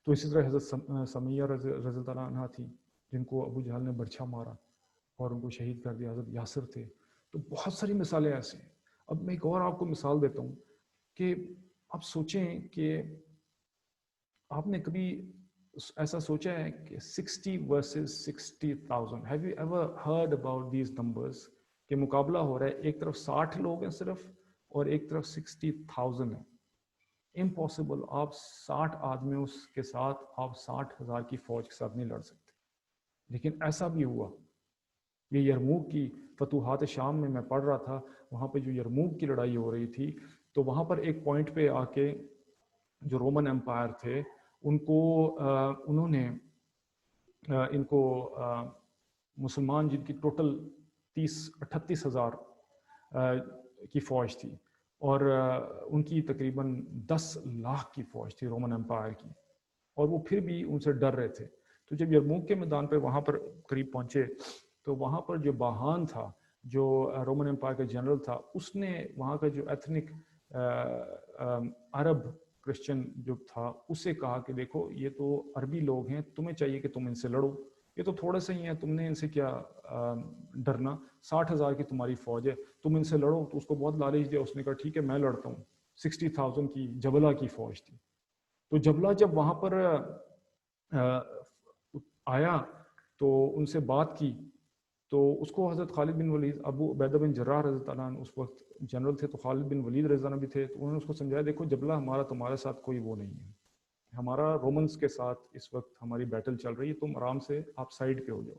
تو اسی طرح حضرت سمیہ رضی اللہ عنہا تھی جن کو ابو جہل نے برچھا مارا اور ان کو شہید کر دیا. حضرت یاسر تھے. تو بہت ساری مثالیں ایسی ہیں. اب میں ایک اور آپ کو مثال دیتا ہوں کہ آپ سوچیں کہ آپ نے کبھی ایسا سوچا ہے کہ 60 versus 60,000 have you ever heard about these numbers کہ مقابلہ ہو رہا ہے, ایک طرف 60 لوگ ہیں صرف اور ایک طرف 60,000 ہیں. امپاسبل, آپ 60 آدمیوں کے ساتھ آپ 60,000 کی فوج کے ساتھ نہیں لڑ سکتے. لیکن ایسا بھی ہوا. یہ یرموک کی فتوحات شام میں پڑھ رہا تھا, وہاں پہ جو یرموک کی لڑائی ہو رہی تھی تو وہاں پر ایک پوائنٹ پہ آ کے جو رومن امپائر تھے ان کو انہوں نے ان کو مسلمان جن کی ٹوٹل 38,000 کی فوج تھی اور ان کی تقریباً 10 لاکھ کی فوج تھی رومن امپائر کی, اور وہ پھر بھی ان سے ڈر رہے تھے. تو جب یرموک کے میدان پہ وہاں پر قریب پہنچے تو وہاں پر جو باہان تھا جو رومن امپائر کا جنرل تھا اس نے وہاں کا جو ایتھنک عرب کرسچن جو تھا اسے کہا کہ دیکھو یہ تو عربی لوگ ہیں, تمہیں چاہیے کہ تم ان سے لڑو, یہ تو تھوڑے سے ہی ہیں, تم نے ان سے کیا ڈرنا, 60,000 کی تمہاری فوج ہے, تم ان سے لڑو. تو اس کو بہت لالچ دیا, اس نے کہا ٹھیک ہے میں لڑتا ہوں. 60,000 کی جبلہ کی فوج تھی. تو جبلہ جب وہاں پر آیا تو ان سے بات کی تو اس کو حضرت خالد بن ولید, ابو عبیدہ بن جراح رضی اللہ عنہ اس وقت جنرل تھے, تو خالد بن ولید رضی اللہ عنہ بھی تھے, تو انہوں نے اس کو سمجھایا دیکھو جبلہ ہمارا تمہارے ساتھ کوئی وہ نہیں ہے, ہمارا رومنز کے ساتھ اس وقت ہماری بیٹل چل رہی ہے, تم آرام سے آپ سائڈ پہ ہو جاؤ.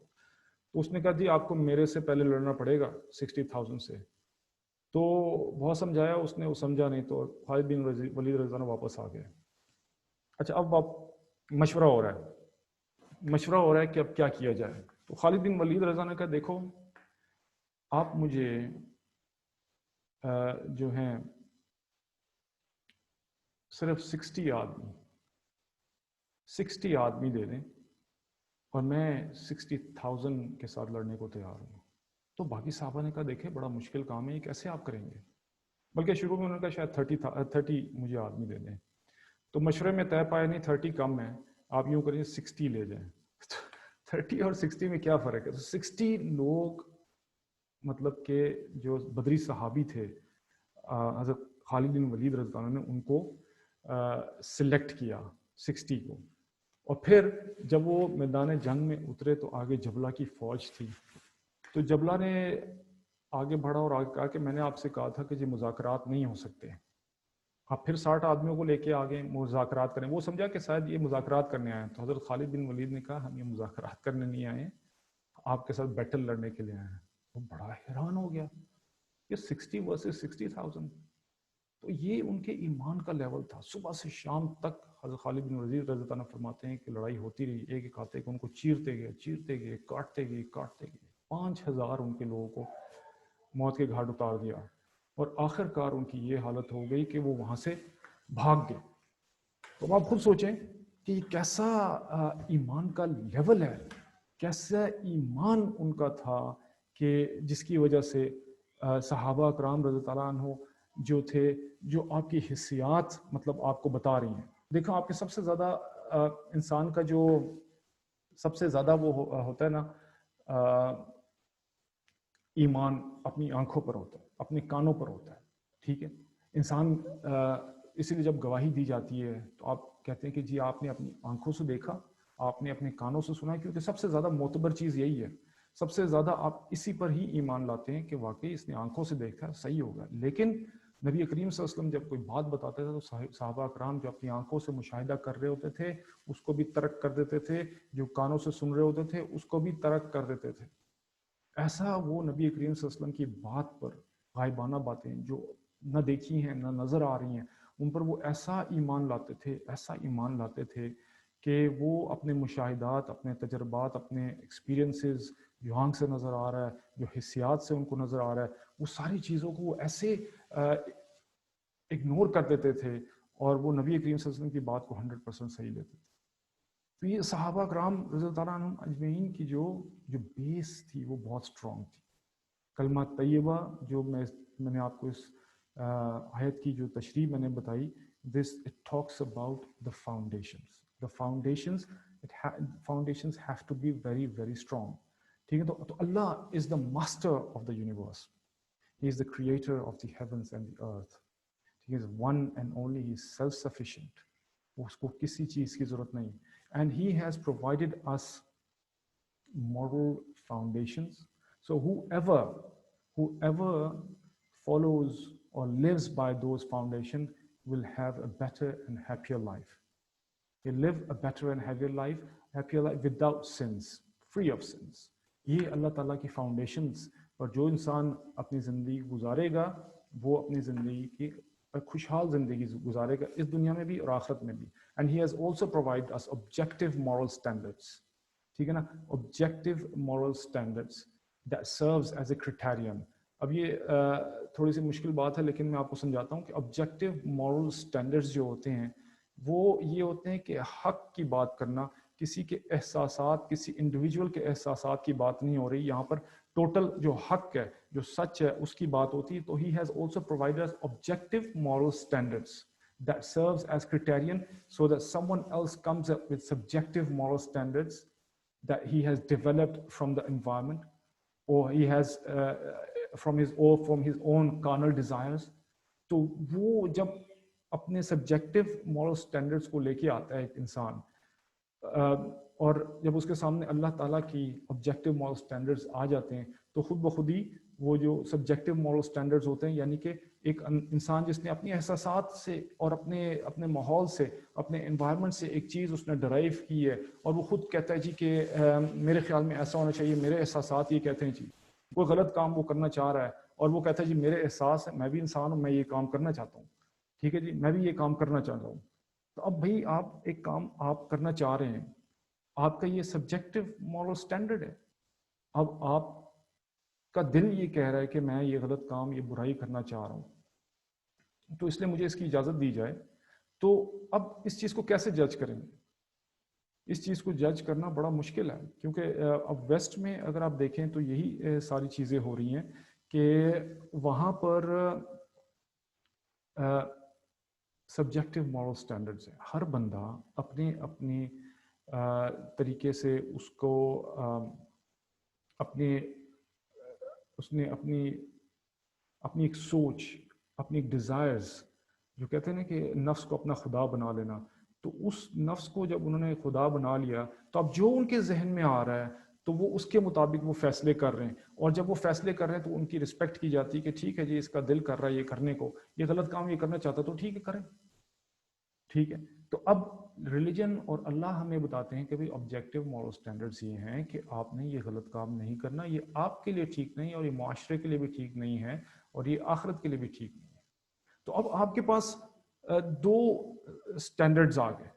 تو اس نے کہا جی آپ کو میرے سے پہلے لڑنا پڑے گا 60,000 سے. تو بہت سمجھایا اس نے، وہ سمجھا نہیں، تو خالد بن ولید رضی اللہ عنہ واپس آ گئے. اچھا اب مشورہ ہو رہا ہے کہ اب کیا کیا جائے. تو خالد بن ولید رضی اللہ عنہ نے کہا دیکھو آپ مجھے جو ہیں صرف 60 آدمی دے دیں اور میں 60,000 کے ساتھ لڑنے کو تیار ہوں. تو باقی صحابہ نے کہا دیکھیں بڑا مشکل کام ہے، یہ کیسے آپ کریں گے؟ بلکہ شروع میں انہوں نے کہا شاید 30 مجھے آدمی دے دیں. تو مشورے میں طے پایا نہیں 30 کم ہے، آپ یوں کریے 60 لے جائیں. 30 اور 60 میں کیا فرق ہے؟ تو 60 لوگ مطلب کہ جو بدری صحابی تھے حضرت خالد بن ولید رضی اللہ عنہ نے ان کو سلیکٹ کیا 60 کو. اور پھر جب وہ میدان جنگ میں اترے تو آگے جبلہ کی فوج تھی. تو جبلہ نے آگے بڑھا اور آگے کہا کہ میں نے آپ سے کہا تھا کہ یہ مذاکرات نہیں ہو سکتے، آپ پھر 60 آدمیوں کو لے کے آگے مذاکرات کریں. وہ سمجھا کہ شاید یہ مذاکرات کرنے آئے ہیں. تو حضرت خالد بن ولید نے کہا ہم یہ مذاکرات کرنے نہیں آئے ہیں، آپ کے ساتھ بیٹل لڑنے کے لیے آئے ہیں. وہ بڑا حیران ہو گیا کہ 60 ورسز 60,000. تو یہ ان کے ایمان کا لیول تھا. صبح سے شام تک حضرت خالد بن ولید رضی اللہ عنہ فرماتے ہیں کہ لڑائی ہوتی رہی، ایک ایک آتے کہ ان کو چیرتے گئے، کاٹتے گئے. 5,000 ان کے لوگوں کو موت کے گھاٹ اتار دیا، اور آخر کار ان کی یہ حالت ہو گئی کہ وہ وہاں سے بھاگ گئے. تو آپ خود سوچیں کہ یہ کیسا ایمان کا لیول ہے، کیسا ایمان ان کا تھا کہ جس کی وجہ سے صحابہ کرام رضی اللہ عنہ جو تھے، جو آپ کی حسیات مطلب آپ کو بتا رہی ہیں. دیکھو آپ کے سب سے زیادہ انسان کا جو سب سے زیادہ وہ ہوتا ہے نا ایمان اپنی آنکھوں پر ہوتا ہے، اپنے کانوں پر ہوتا ہے. ٹھیک ہے، انسان اسی لیے جب گواہی دی جاتی ہے تو آپ کہتے ہیں کہ جی آپ نے اپنی آنکھوں سے دیکھا، آپ نے اپنے کانوں سے سنا، کیونکہ سب سے زیادہ معتبر چیز یہی ہے. سب سے زیادہ آپ اسی پر ہی ایمان لاتے ہیں کہ واقعی اس نے آنکھوں سے دیکھا، صحیح ہوگا. لیکن نبی کریم صلی اللہ علیہ وسلم جب کوئی بات بتاتے تھے تو صحابہ اکرام جو اپنی آنکھوں سے مشاہدہ کر رہے ہوتے تھے اس کو بھی ترک کر دیتے تھے، جو کانوں سے سن رہے ہوتے تھے اس کو بھی ترک کر دیتے تھے. ایسا وہ نبی کریم صلی اللہ علیہ وسلم کی بات پر غائبانہ باتیں جو نہ دیکھی ہیں نہ نظر آ رہی ہیں ان پر وہ ایسا ایمان لاتے تھے کہ وہ اپنے مشاہدات، اپنے تجربات، اپنے ایکسپیرینسز جو آنکھ سے نظر آ رہا ہے، جو حسیات سے ان کو نظر آ رہا ہے، وہ ساری چیزوں کو وہ ایسے اگنور کر دیتے تھے اور وہ نبی کریم صلی اللہ علیہ وسلم کی بات کو 100% صحیح لیتے تھے. تو یہ صحابہ کرام رضی اللہ عنہم اجمعین کی جو بیس تھی وہ بہت اسٹرانگ تھی. کلمہ طیبہ جو میں نے آپ کو اس آیت کی جو تشریح میں نے بتائی، it talks about the foundations. The foundations have to be very, very strong. ٹھیک ہے، تو اللہ is the master of the universe. He is the creator of the heavens and the earth. He is one and only. He is self-sufficient. اس کو کسی چیز کی ضرورت نہیں. And he has provided us moral foundations. So whoever follows or lives by those foundations will have a better and happier life. They live a better and happier life without sins, free of sins. یہ اللہ تعالیٰ کی foundations پر جو انسان اپنی زندگی گزارے گا وہ اپنی زندگی کی خوشحال زندگی گزارے گا اس دنیا میں بھی اور آخرت میں بھی. And he has also provided us objective moral standards. ٹھیک ہے نا، objective moral standards that serves as a criterion. اب یہ تھوڑی سی مشکل بات ہے لیکن میں آپ کو سمجھاتا ہوں کہ objective moral standards جو ہوتے ہیں وہ یہ ہوتے ہیں کہ حق کی بات کرنا، کسی کے احساسات، کسی انڈیویجول کے احساسات کی بات نہیں ہو رہی یہاں پر، ٹوٹل جو حق ہے، جو سچ ہے اس کی بات ہوتی ہے. تو he has also provided us objective moral standards that serves as criterion so that someone else comes up with subjective moral standards that he has developed from the environment or he has from his own carnal desires. تو وہ جب اپنے subjective moral standards کو لے کے آتا ہے ایک انسان اور جب اس کے سامنے اللہ تعالیٰ کی آبجیکٹو مورل سٹینڈرڈز آ جاتے ہیں تو خود بخود ہی وہ جو سبجیکٹو مورل سٹینڈرڈز ہوتے ہیں، یعنی کہ ایک انسان جس نے اپنی احساسات سے اور اپنے ماحول سے، اپنے انوائرمنٹ سے ایک چیز اس نے ڈرائیو کی ہے، اور وہ خود کہتا ہے جی کہ میرے خیال میں ایسا ہونا چاہیے، میرے احساسات یہ کہتے ہیں جی، کوئی غلط کام وہ کرنا چاہ رہا ہے اور وہ کہتا ہے جی میرے احساس ہے، میں بھی انسان ہوں، میں یہ کام کرنا چاہتا ہوں، ٹھیک ہے جی، میں بھی یہ کام کرنا چاہتا ہوں. تو اب بھائی آپ ایک کام آپ کرنا چاہ رہے ہیں، آپ کا یہ سبجیکٹو مورل سٹینڈرڈ ہے. اب آپ کا دل یہ کہہ رہا ہے کہ میں یہ غلط کام، یہ برائی کرنا چاہ رہا ہوں، تو اس لیے مجھے اس کی اجازت دی جائے. تو اب اس چیز کو کیسے جج کریں گے؟ اس چیز کو جج کرنا بڑا مشکل ہے، کیونکہ اب ویسٹ میں اگر آپ دیکھیں تو یہی ساری چیزیں ہو رہی ہیں کہ وہاں پر سبجیکٹو مورل سٹینڈرڈز ہیں. ہر بندہ اپنے طریقے سے اس کو اس نے اپنی ایک سوچ، اپنی ایک ڈیزائرز، جو کہتے ہیں نا کہ نفس کو اپنا خدا بنا لینا، تو اس نفس کو جب انہوں نے خدا بنا لیا تو اب جو ان کے ذہن میں آ رہا ہے تو وہ اس کے مطابق وہ فیصلے کر رہے ہیں. اور جب وہ فیصلے کر رہے ہیں تو ان کی رسپیکٹ کی جاتی ہے کہ ٹھیک ہے جی، اس کا دل کر رہا ہے یہ کرنے کو، یہ غلط کام یہ کرنا چاہتا تو ٹھیک ہے کریں، ٹھیک ہے. تو اب ریلیجن اور اللہ ہمیں بتاتے ہیں کہ بھئی آبجیکٹیو مورل سٹینڈرڈز یہ ہیں کہ آپ نے یہ غلط کام نہیں کرنا، یہ آپ کے لیے ٹھیک نہیں، اور یہ معاشرے کے لیے بھی ٹھیک نہیں ہے، اور یہ آخرت کے لیے بھی ٹھیک نہیں ہے. تو اب آپ کے پاس دو سٹینڈرڈز آ گئے،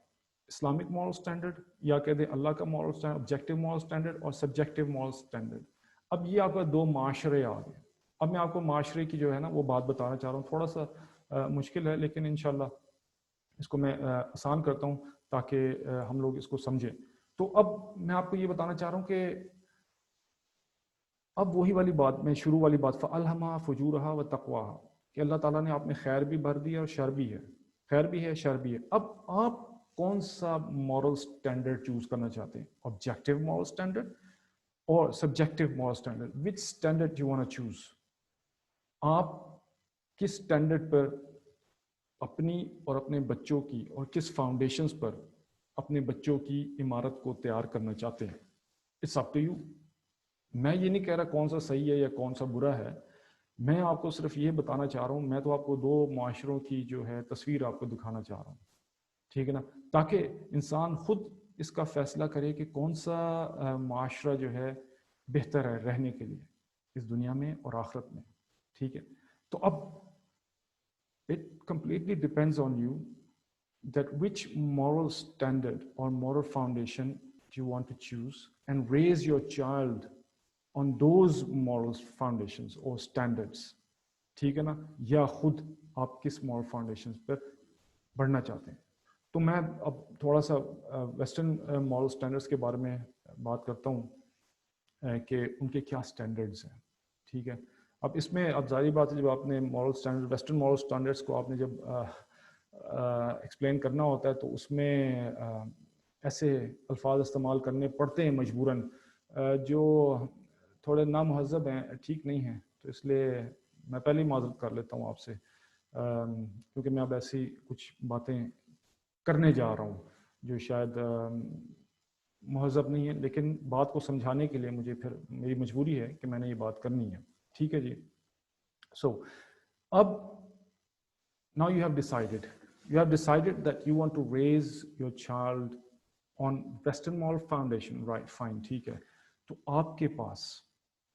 اسلامک مورل سٹینڈرڈ، یا کہتے ہیں اللہ کا moral standard, objective moral standard اور سبجیکٹیو مورل سٹینڈرڈ. اب یہ آپ کا دو معاشرے آ گئے. اب میں آپ کو معاشرے کی جو ہے نا وہ بات بتانا چاہ رہا ہوں، تھوڑا سا مشکل ہے لیکن انشاءاللہ اس کو میں آسان کرتا ہوں تاکہ ہم لوگ اس کو سمجھیں. تو اب میں آپ کو یہ بتانا چاہ رہا ہوں کہ اب وہی والی بات، میں شروع والی بات، فَأَلْهَمَا فُجُورَهَا وَتَقْوَاهَا، کہ اللہ تعالیٰ نے آپ میں خیر بھی بھر دیا اور شر بھی ہے، خیر بھی ہے شر بھی ہے. اب آپ کون سا مورل سٹینڈرڈ چوز کرنا چاہتے ہیں؟ آبجیکٹیو مورل سٹینڈرڈ اور subjective moral standard? Which standard you want to choose? آپ کس سٹینڈرڈ پر اپنی اور اپنے بچوں کی، اور کس فاؤنڈیشنز پر اپنے بچوں کی عمارت کو تیار کرنا چاہتے ہیں؟ It's up to you. میں یہ نہیں کہہ رہا کون سا صحیح ہے یا کون سا برا ہے، میں آپ کو صرف یہ بتانا چاہ رہا ہوں، میں تو آپ کو دو معاشروں کی جو ہے تصویر آپ کو دکھانا چاہ رہا ہوں، ٹھیک ہے نا، تاکہ انسان خود اس کا فیصلہ کرے کہ کون سا معاشرہ جو ہے بہتر ہے رہنے کے لیے اس دنیا میں اور آخرت میں، ٹھیک ہے. تو اب it completely depends on you that which moral standard or moral foundation you want to choose and raise your child on those moral foundations or standards. ٹھیک ہے نا، یا خود آپ کس moral foundations پر بڑھنا چاہتے ہیں. تو میں اب تھوڑا سا ویسٹرن moral standards کے بارے میں بات کرتا ہوں کہ ان کے کیا standards ہیں، ٹھیک ہے. اب اس میں اب ظاہری بات ہے، جب آپ نے مورل سٹینڈرڈ، ویسٹرن مورل سٹینڈرڈس کو آپ نے جب ایکسپلین کرنا ہوتا ہے تو اس میں ایسے الفاظ استعمال کرنے پڑتے ہیں مجبوراً جو تھوڑے نامہذب ہیں، ٹھیک نہیں ہیں. تو اس لیے میں پہلے ہی معذرت کر لیتا ہوں آپ سے، کیونکہ میں اب ایسی کچھ باتیں کرنے جا رہا ہوں جو شاید مہذب نہیں ہے، لیکن بات کو سمجھانے کے لیے مجھے پھر میری مجبوری ہے کہ میں نے یہ بات کرنی ہے، ٹھیک ہے جی. سو اب now you have decided that you want to raise your child on western moral foundation, right, fine, ٹھیک ہے. تو آپ کے پاس،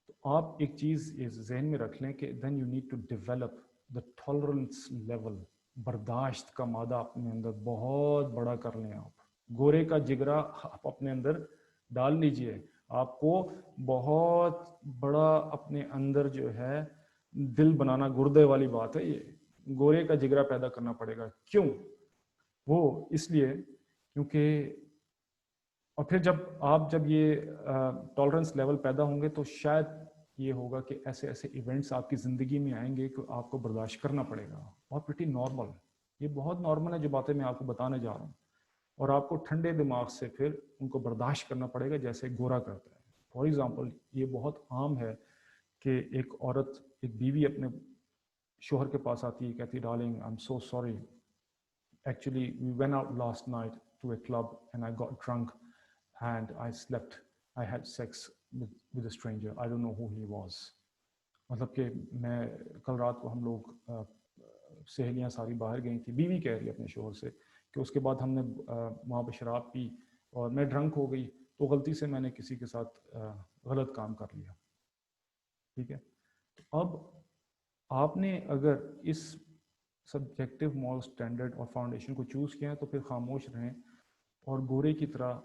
تو آپ ایک چیز ذہن میں رکھ لیں کہ then you need to develop the tolerance level، برداشت کا مادہ اپنے اندر بہت بڑا کر لیں. آپ گورے کا جگرا آپ اپنے اندر ڈال لیجئے، آپ کو بہت بڑا اپنے اندر جو ہے دل بنانا، گردے والی بات ہے، یہ گورے کا جگرا پیدا کرنا پڑے گا. کیوں؟ وہ اس لیے کیونکہ، اور پھر جب یہ ٹالرنس لیول پیدا ہوں گے تو شاید یہ ہوگا کہ ایسے ایونٹس آپ کی زندگی میں آئیں گے کہ آپ کو برداشت کرنا پڑے گا. اور پریٹی نارمل، یہ بہت نارمل ہے جو باتیں میں آپ کو بتانے جا رہا ہوں، اور آپ کو ٹھنڈے دماغ سے پھر ان کو برداشت کرنا پڑے گا جیسے گورا کرتا ہے. فار ایگزامپل، یہ بہت عام ہے کہ ایک عورت، ایک بیوی اپنے شوہر کے پاس آتی ہے، کہتی darling I am so sorry, actually we went out last night to a club and I got drunk and I slept, I had sex with a stranger, I don't know who he was. مطلب کہ میں کل رات کو ہم لوگ سہیلیاں ساری باہر گئی تھی، بیوی کہہ رہی ہے اپنے شوہر سے کہ اس کے بعد ہم نے وہاں پہ شراب پی اور میں ڈرنک ہو گئی، تو غلطی سے میں نے کسی کے ساتھ غلط کام کر لیا. ٹھیک ہے، اب آپ نے اگر اس سبجیکٹو مورل سٹینڈرڈ اور فاؤنڈیشن کو چوز کیا ہے تو پھر خاموش رہیں اور گورے کی طرح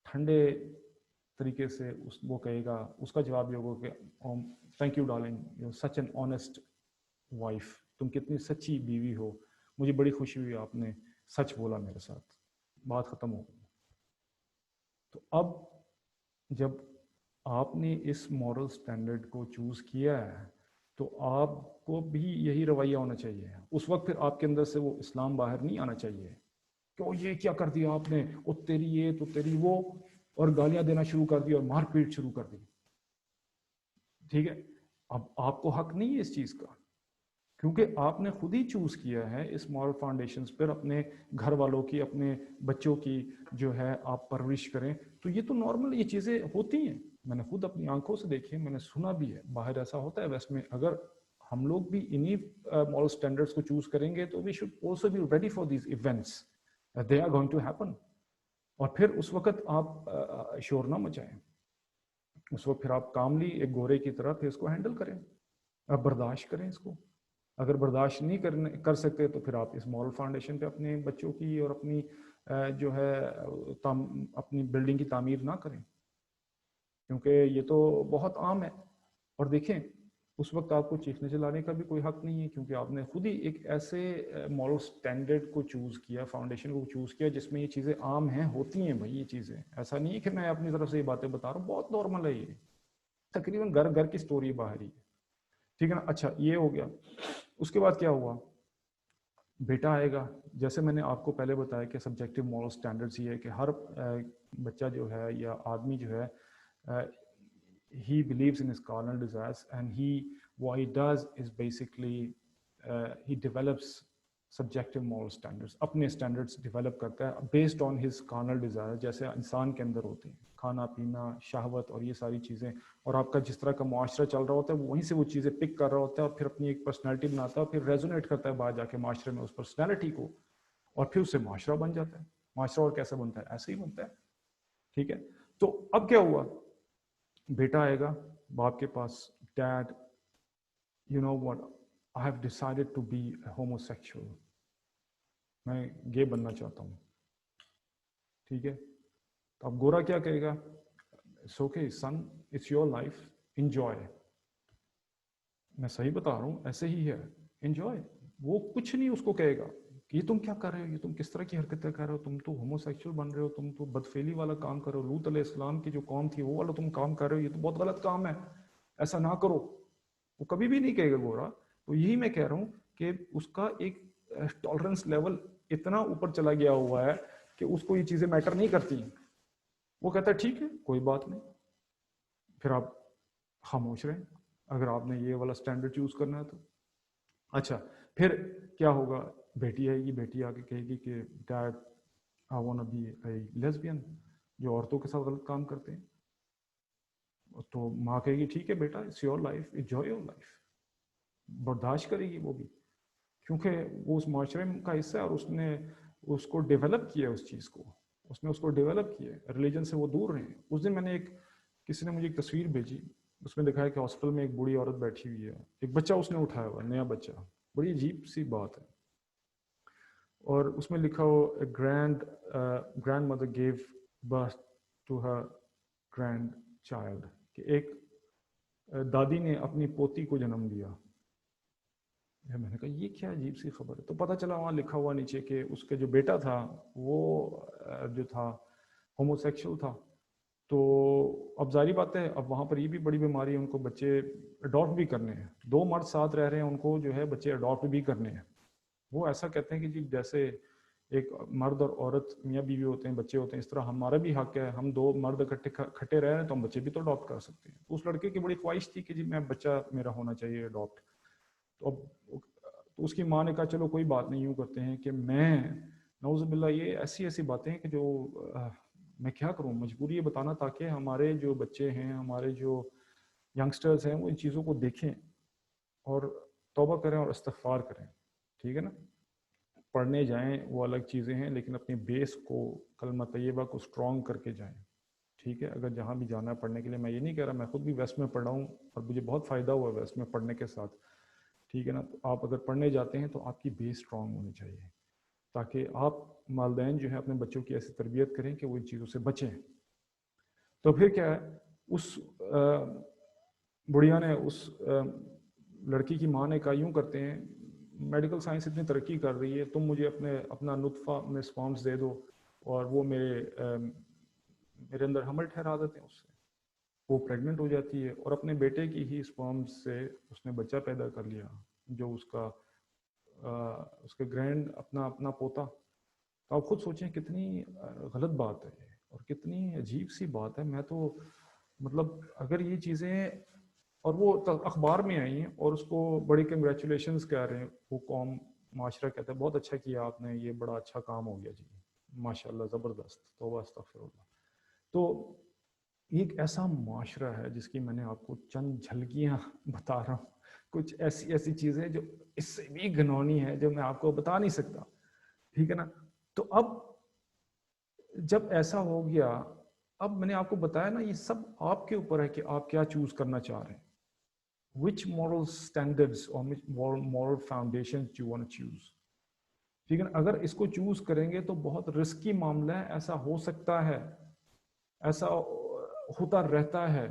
ٹھنڈے طریقے سے وہ کہے گا، اس کا جواب یہ ہوگا کہ thank you darling, you such an honest wife, تم کتنی سچی بیوی ہو، مجھے بڑی خوشی ہوئی آپ نے سچ بولا میرے ساتھ، بات ختم ہو گئی. تو اب جب آپ نے اس مورل سٹینڈرڈ کو چوز کیا ہے تو آپ کو بھی یہی رویہ ہونا چاہیے. اس وقت پھر آپ کے اندر سے وہ اسلام باہر نہیں آنا چاہیے کہ وہ یہ کیا کر دیا آپ نے، وہ تیری یہ تو تیری وہ، اور گالیاں دینا شروع کر دی اور مار پیٹ شروع کر دی. ٹھیک ہے، اب آپ کو حق نہیں ہے اس چیز کا، کیونکہ آپ نے خود ہی چوز کیا ہے اس مورل فاؤنڈیشنز پر اپنے گھر والوں کی، اپنے بچوں کی جو ہے آپ پرورش کریں. تو یہ تو نارمل یہ چیزیں ہوتی ہیں، میں نے خود اپنی آنکھوں سے دیکھی ہے، میں نے سنا بھی ہے، باہر ایسا ہوتا ہے. ویسٹ میں اگر ہم لوگ بھی انہی مورل سٹینڈرڈز کو چوز کریں گے تو we should also be ready for these events, they are going to happen. اور پھر اس وقت آپ شور نہ مچائیں، اس وقت پھر آپ کاملی ایک گورے کی طرح پھر اس کو ہینڈل کریں، آپ برداشت کریں اس کو. اگر برداشت نہیں کر سکتے تو پھر آپ اس مورل فاؤنڈیشن پہ اپنے بچوں کی اور اپنی جو ہے اپنی بلڈنگ کی تعمیر نہ کریں، کیونکہ یہ تو بہت عام ہے. اور دیکھیں اس وقت آپ کو چیخنے چلانے کا بھی کوئی حق نہیں ہے، کیونکہ آپ نے خود ہی ایک ایسے مورل سٹینڈرڈ کو چوز کیا، فاؤنڈیشن کو چوز کیا جس میں یہ چیزیں عام ہیں، ہوتی ہیں بھائی. یہ چیزیں ایسا نہیں ہے کہ میں اپنی طرف سے یہ باتیں بتا رہا ہوں، بہت نارمل ہے، یہ تقریباً گھر گھر کی سٹوری باہر ہی ہے. ٹھیک ہے نا. اچھا یہ ہو گیا. اس کے بعد کیا ہوا، بیٹا آئے گا. جیسے میں نے آپ کو پہلے بتایا کہ سبجیکٹو مورل سٹینڈرڈز یہ ہے کہ ہر بچہ جو ہے یا آدمی جو ہے he believes in his carnal desires and what he does is basically he develops subjective moral standards، اپنے standards develop کرتا ہے based on his carnal desires، جیسے انسان کے اندر ہوتے ہیں کھانا پینا شہوت اور یہ ساری چیزیں، اور آپ کا جس طرح کا معاشرہ چل رہا ہوتا ہے وہیں سے وہ چیزیں پک کر رہا ہوتا ہے اور پھر اپنی ایک پرسنالٹی بناتا ہے اور پھر ریزونیٹ کرتا ہے بعد جا کے معاشرے میں اس پرسنالٹی کو، اور پھر اس سے معاشرہ بن جاتا ہے. معاشرہ اور کیسا بنتا ہے، ایسے ہی بنتا ہے. ٹھیک ہے. تو اب کیا ہوا، بیٹا آئے گا باپ کے پاس، dad you know what I have decided to be a homosexual, میں گے بننا چاہتا ہوں. ٹھیک ہے. تو اب گورا کیا کہے گا، it's okay son, it's your life, enjoy. میں صحیح بتا رہا ہوں، ایسے ہی ہے، انجوائے. وہ کچھ نہیں اس کو کہے گا کہ یہ تم کیا کر رہے ہو، یہ تم کس طرح کی حرکتیں کر رہے ہو، تم تو ہومو سیکشل بن رہے ہو، تم تو بدفعلی والا کام کر رہے ہو، لوط علیہ السلام کی جو قوم تھی وہ والا تم کام کر رہے ہو، یہ تو بہت غلط کام ہے، ایسا نہ کرو. وہ کبھی بھی نہیں کہے گا گورا. تو یہی میں کہہ رہا ہوں کہ اس کا ایک ٹالرنس لیول اتنا اوپر چلا گیا ہوا ہے کہ اس کو یہ چیزیں میٹر نہیں کرتی. وہ کہتا ہے ٹھیک ہے کوئی بات نہیں، پھر آپ خاموش رہیں اگر آپ نے یہ والا سٹینڈرڈ چوز کرنا ہے تو. اچھا پھر کیا ہوگا، بیٹی آئے گی، بیٹی آ کے کہے گی کہ dad I want to be a lesbian, جو عورتوں کے ساتھ غلط کام کرتے ہیں. تو ماں کہے گی ٹھیک ہے بیٹا، it's your life, enjoy your life. برداشت کرے گی وہ بھی، کیونکہ وہ اس معاشرے کا حصہ ہے اور اس نے اس کو ڈیولپ کیا اس چیز کو، اس نے اس کو ڈیولپ کیا. ریلیجن سے وہ دور رہے. اس دن میں نے کسی نے مجھے ایک تصویر بھیجی، اس میں دکھا ہے کہ ہاسپٹل میں ایک بوڑھی عورت بیٹھی ہوئی ہے، ایک بچہ اس نے اٹھایا ہوا، نیا بچہ. بڑی عجیب سی بات ہے. اور اس میں لکھا ہو grandmother gave birth to her grandchild, کہ ایک دادی نے اپنی پوتی کو جنم دیا. میں نے کہا یہ کیا عجیب سی خبر ہے. تو پتہ چلا وہاں لکھا ہوا نیچے کہ اس کا جو بیٹا تھا وہ جو تھا ہومو سیکشل تھا. تو اب ظاہری بات ہے اب وہاں پر یہ بھی بڑی بیماری ہے، ان کو بچے اڈاپٹ بھی کرنے ہیں. دو مرد ساتھ رہ رہے ہیں، ان کو جو ہے بچے اڈاپٹ بھی کرنے ہیں. وہ ایسا کہتے ہیں کہ جی جیسے ایک مرد اور عورت میاں بیوی ہوتے ہیں، بچے ہوتے ہیں، اس طرح ہمارا بھی حق ہے، ہم دو مرد کھٹے رہ رہے ہیں تو ہم بچے بھی تو اڈاپٹ کر سکتے ہیں. تو اس لڑکے کی بڑی خواہش تھی کہ جی میں بچہ میرا ہونا چاہیے اڈاپٹ. تو اس کی ماں نے کہا چلو کوئی بات نہیں، یوں کرتے ہیں کہ میں نعوذ باللہ یہ ایسی باتیں ہیں کہ جو میں کیا کروں، مجبوری ہے بتانا تاکہ ہمارے جو بچے ہیں، ہمارے جو ینگسٹرز ہیں وہ ان چیزوں کو دیکھیں. اور توبہ کریں اور استغفار کریں، ٹھیک ہے نا. پڑھنے جائیں وہ الگ چیزیں ہیں، لیکن اپنے بیس کو، کلمہ طیبہ کو اسٹرانگ کر کے جائیں، ٹھیک ہے. اگر جہاں بھی جانا ہے پڑھنے کے لیے، میں یہ نہیں کہہ رہا، میں خود بھی ویسٹ میں پڑھا ہوں اور مجھے بہت فائدہ ہوا ہے ویسٹ میں پڑھنے کے ساتھ، ٹھیک ہے نا. تو آپ اگر پڑھنے جاتے ہیں تو آپ کی بیس اسٹرانگ ہونی چاہیے، تاکہ آپ والدین جو ہے اپنے بچوں کی ایسی تربیت کریں کہ وہ ان چیزوں سے بچیں. تو پھر کیا ہے، اس بڑھیا نے، اس لڑکی کی ماں نے کہا یوں کرتے ہیں، میڈیکل سائنس اتنی ترقی کر رہی ہے، تم مجھے اپنا نطفہ، اپنے سپامس دے دو اور وہ میرے اندر حمل ٹھہرا دیتے ہیں. اس سے وہ پریگننٹ ہو جاتی ہے اور اپنے بیٹے کی ہی سپامس سے اس نے بچہ پیدا کر لیا، جو اس کے گرینڈ اپنا پوتا. تو آپ خود سوچیں کتنی غلط بات ہے یہ، اور کتنی عجیب سی بات ہے. میں تو مطلب اگر یہ چیزیں، اور وہ اخبار میں آئی ہیں اور اس کو بڑی کنگریچولیشنز کہہ رہے ہیں، وہ قوم، معاشرہ کہتا ہے بہت اچھا کیا آپ نے، یہ بڑا اچھا کام ہو گیا جی، ماشاء اللہ، زبردست، توبہ استغفر اللہ. تو ایک ایسا معاشرہ ہے جس کی میں نے آپ کو چند جھلکیاں بتا رہا ہوں، کچھ ایسی چیزیں جو اس سے بھی گھنونی ہے، جو میں آپ کو بتا نہیں سکتا، ٹھیک ہے نا. تو اب جب ایسا ہو گیا، اب میں نے آپ کو بتایا نا، یہ سب آپ کے اوپر ہے کہ آپ کیا چوز کرنا چاہ رہے ہیں. which moral standards or which moral foundations do you want to choose. ٹھیک ہے نا. اگر اس کو چوز کریں گے تو بہت رسکی معاملہ ہے، ایسا ہو سکتا ہے، ایسا ہوتا رہتا ہے،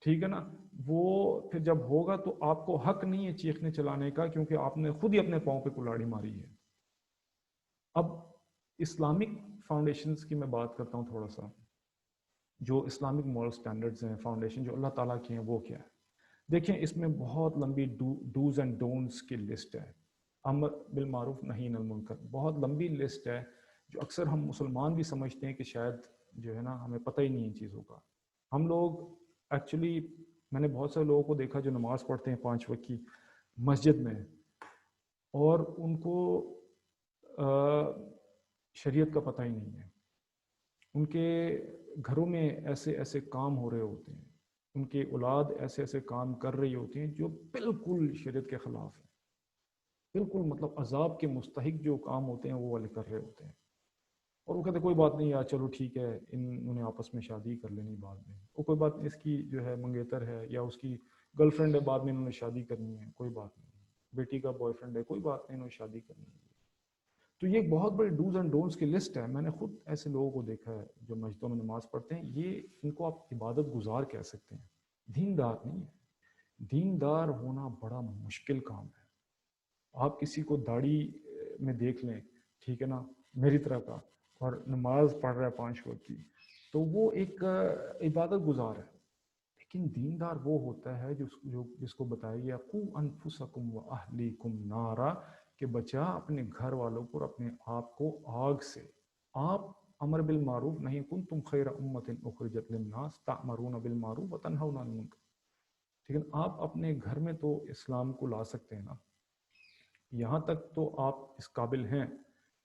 ٹھیک ہے نا. وہ پھر جب ہوگا تو آپ کو حق نہیں ہے چیخنے چلانے کا، کیونکہ آپ نے خود ہی اپنے پاؤں پہ کلاڑی ماری ہے. اب اسلامک فاؤنڈیشنز کی میں بات کرتا ہوں تھوڑا سا. جو اسلامک مورل سٹینڈرڈز ہیں، فاؤنڈیشن جو اللہ تعالیٰ کی ہیں، وہ کیا ہے؟ دیکھیں، اس میں بہت لمبی ڈوز اینڈ ڈونٹس کی لسٹ ہے. امر بالمعروف نہی عن المنکر، بہت لمبی لسٹ ہے، جو اکثر ہم مسلمان بھی سمجھتے ہیں کہ شاید جو ہے نا ہمیں پتہ ہی نہیں ان چیزوں کا. ہم لوگ ایکچولی، میں نے بہت سے لوگوں کو دیکھا جو نماز پڑھتے ہیں 5 وقت کی مسجد میں، اور ان کو شریعت کا پتہ ہی نہیں ہے. ان کے گھروں میں ایسے ایسے کام ہو رہے ہوتے ہیں، ان کے اولاد ایسے ایسے کام کر رہی ہوتی ہیں جو بالکل شریعت کے خلاف ہیں، بالکل مطلب عذاب کے مستحق جو کام ہوتے ہیں وہ والے کر رہے ہوتے ہیں. اور وہ کہتے ہیں کوئی بات نہیں یار، چلو ٹھیک ہے، انہوں نے آپس میں شادی کر لینی بعد میں، وہ کوئی بات نہیں، اس کی جو ہے منگیتر ہے یا اس کی گرل فرینڈ ہے، بعد میں انہوں نے شادی کرنی ہے، کوئی بات نہیں، بیٹی کا بوائے فرینڈ ہے، کوئی بات نہیں، انہوں نے شادی کرنی ہے. تو یہ ایک بہت بڑی ڈوز اینڈ ڈونٹس کی لسٹ ہے. میں نے خود ایسے لوگوں کو دیکھا ہے جو مسجدوں میں نماز پڑھتے ہیں، یہ ان کو آپ عبادت گزار کہہ سکتے ہیں، دیندار نہیں ہے. دیندار ہونا بڑا مشکل کام ہے. آپ کسی کو داڑھی میں دیکھ لیں، ٹھیک ہے نا، میری طرح کا، اور نماز پڑھ رہا ہے 5 وقت کی، تو وہ ایک عبادت گزار ہے. لیکن دیندار وہ ہوتا ہے جس کو بتایا گیا قُوا أَنفُسَكُمْ وَأَهْلِيكُمْ نَارًا، کہ بچا اپنے گھر والوں کو اور اپنے آپ کو آگ سے. آپ امر بالمعروف نہیں، کنتم خیر امۃ اخرجت للناس تأمرون بالمعروف وتنہون عن المنکر. ٹھیک ہے، آپ اپنے گھر میں تو اسلام کو لا سکتے ہیں نا، یہاں تک تو آپ اس قابل ہیں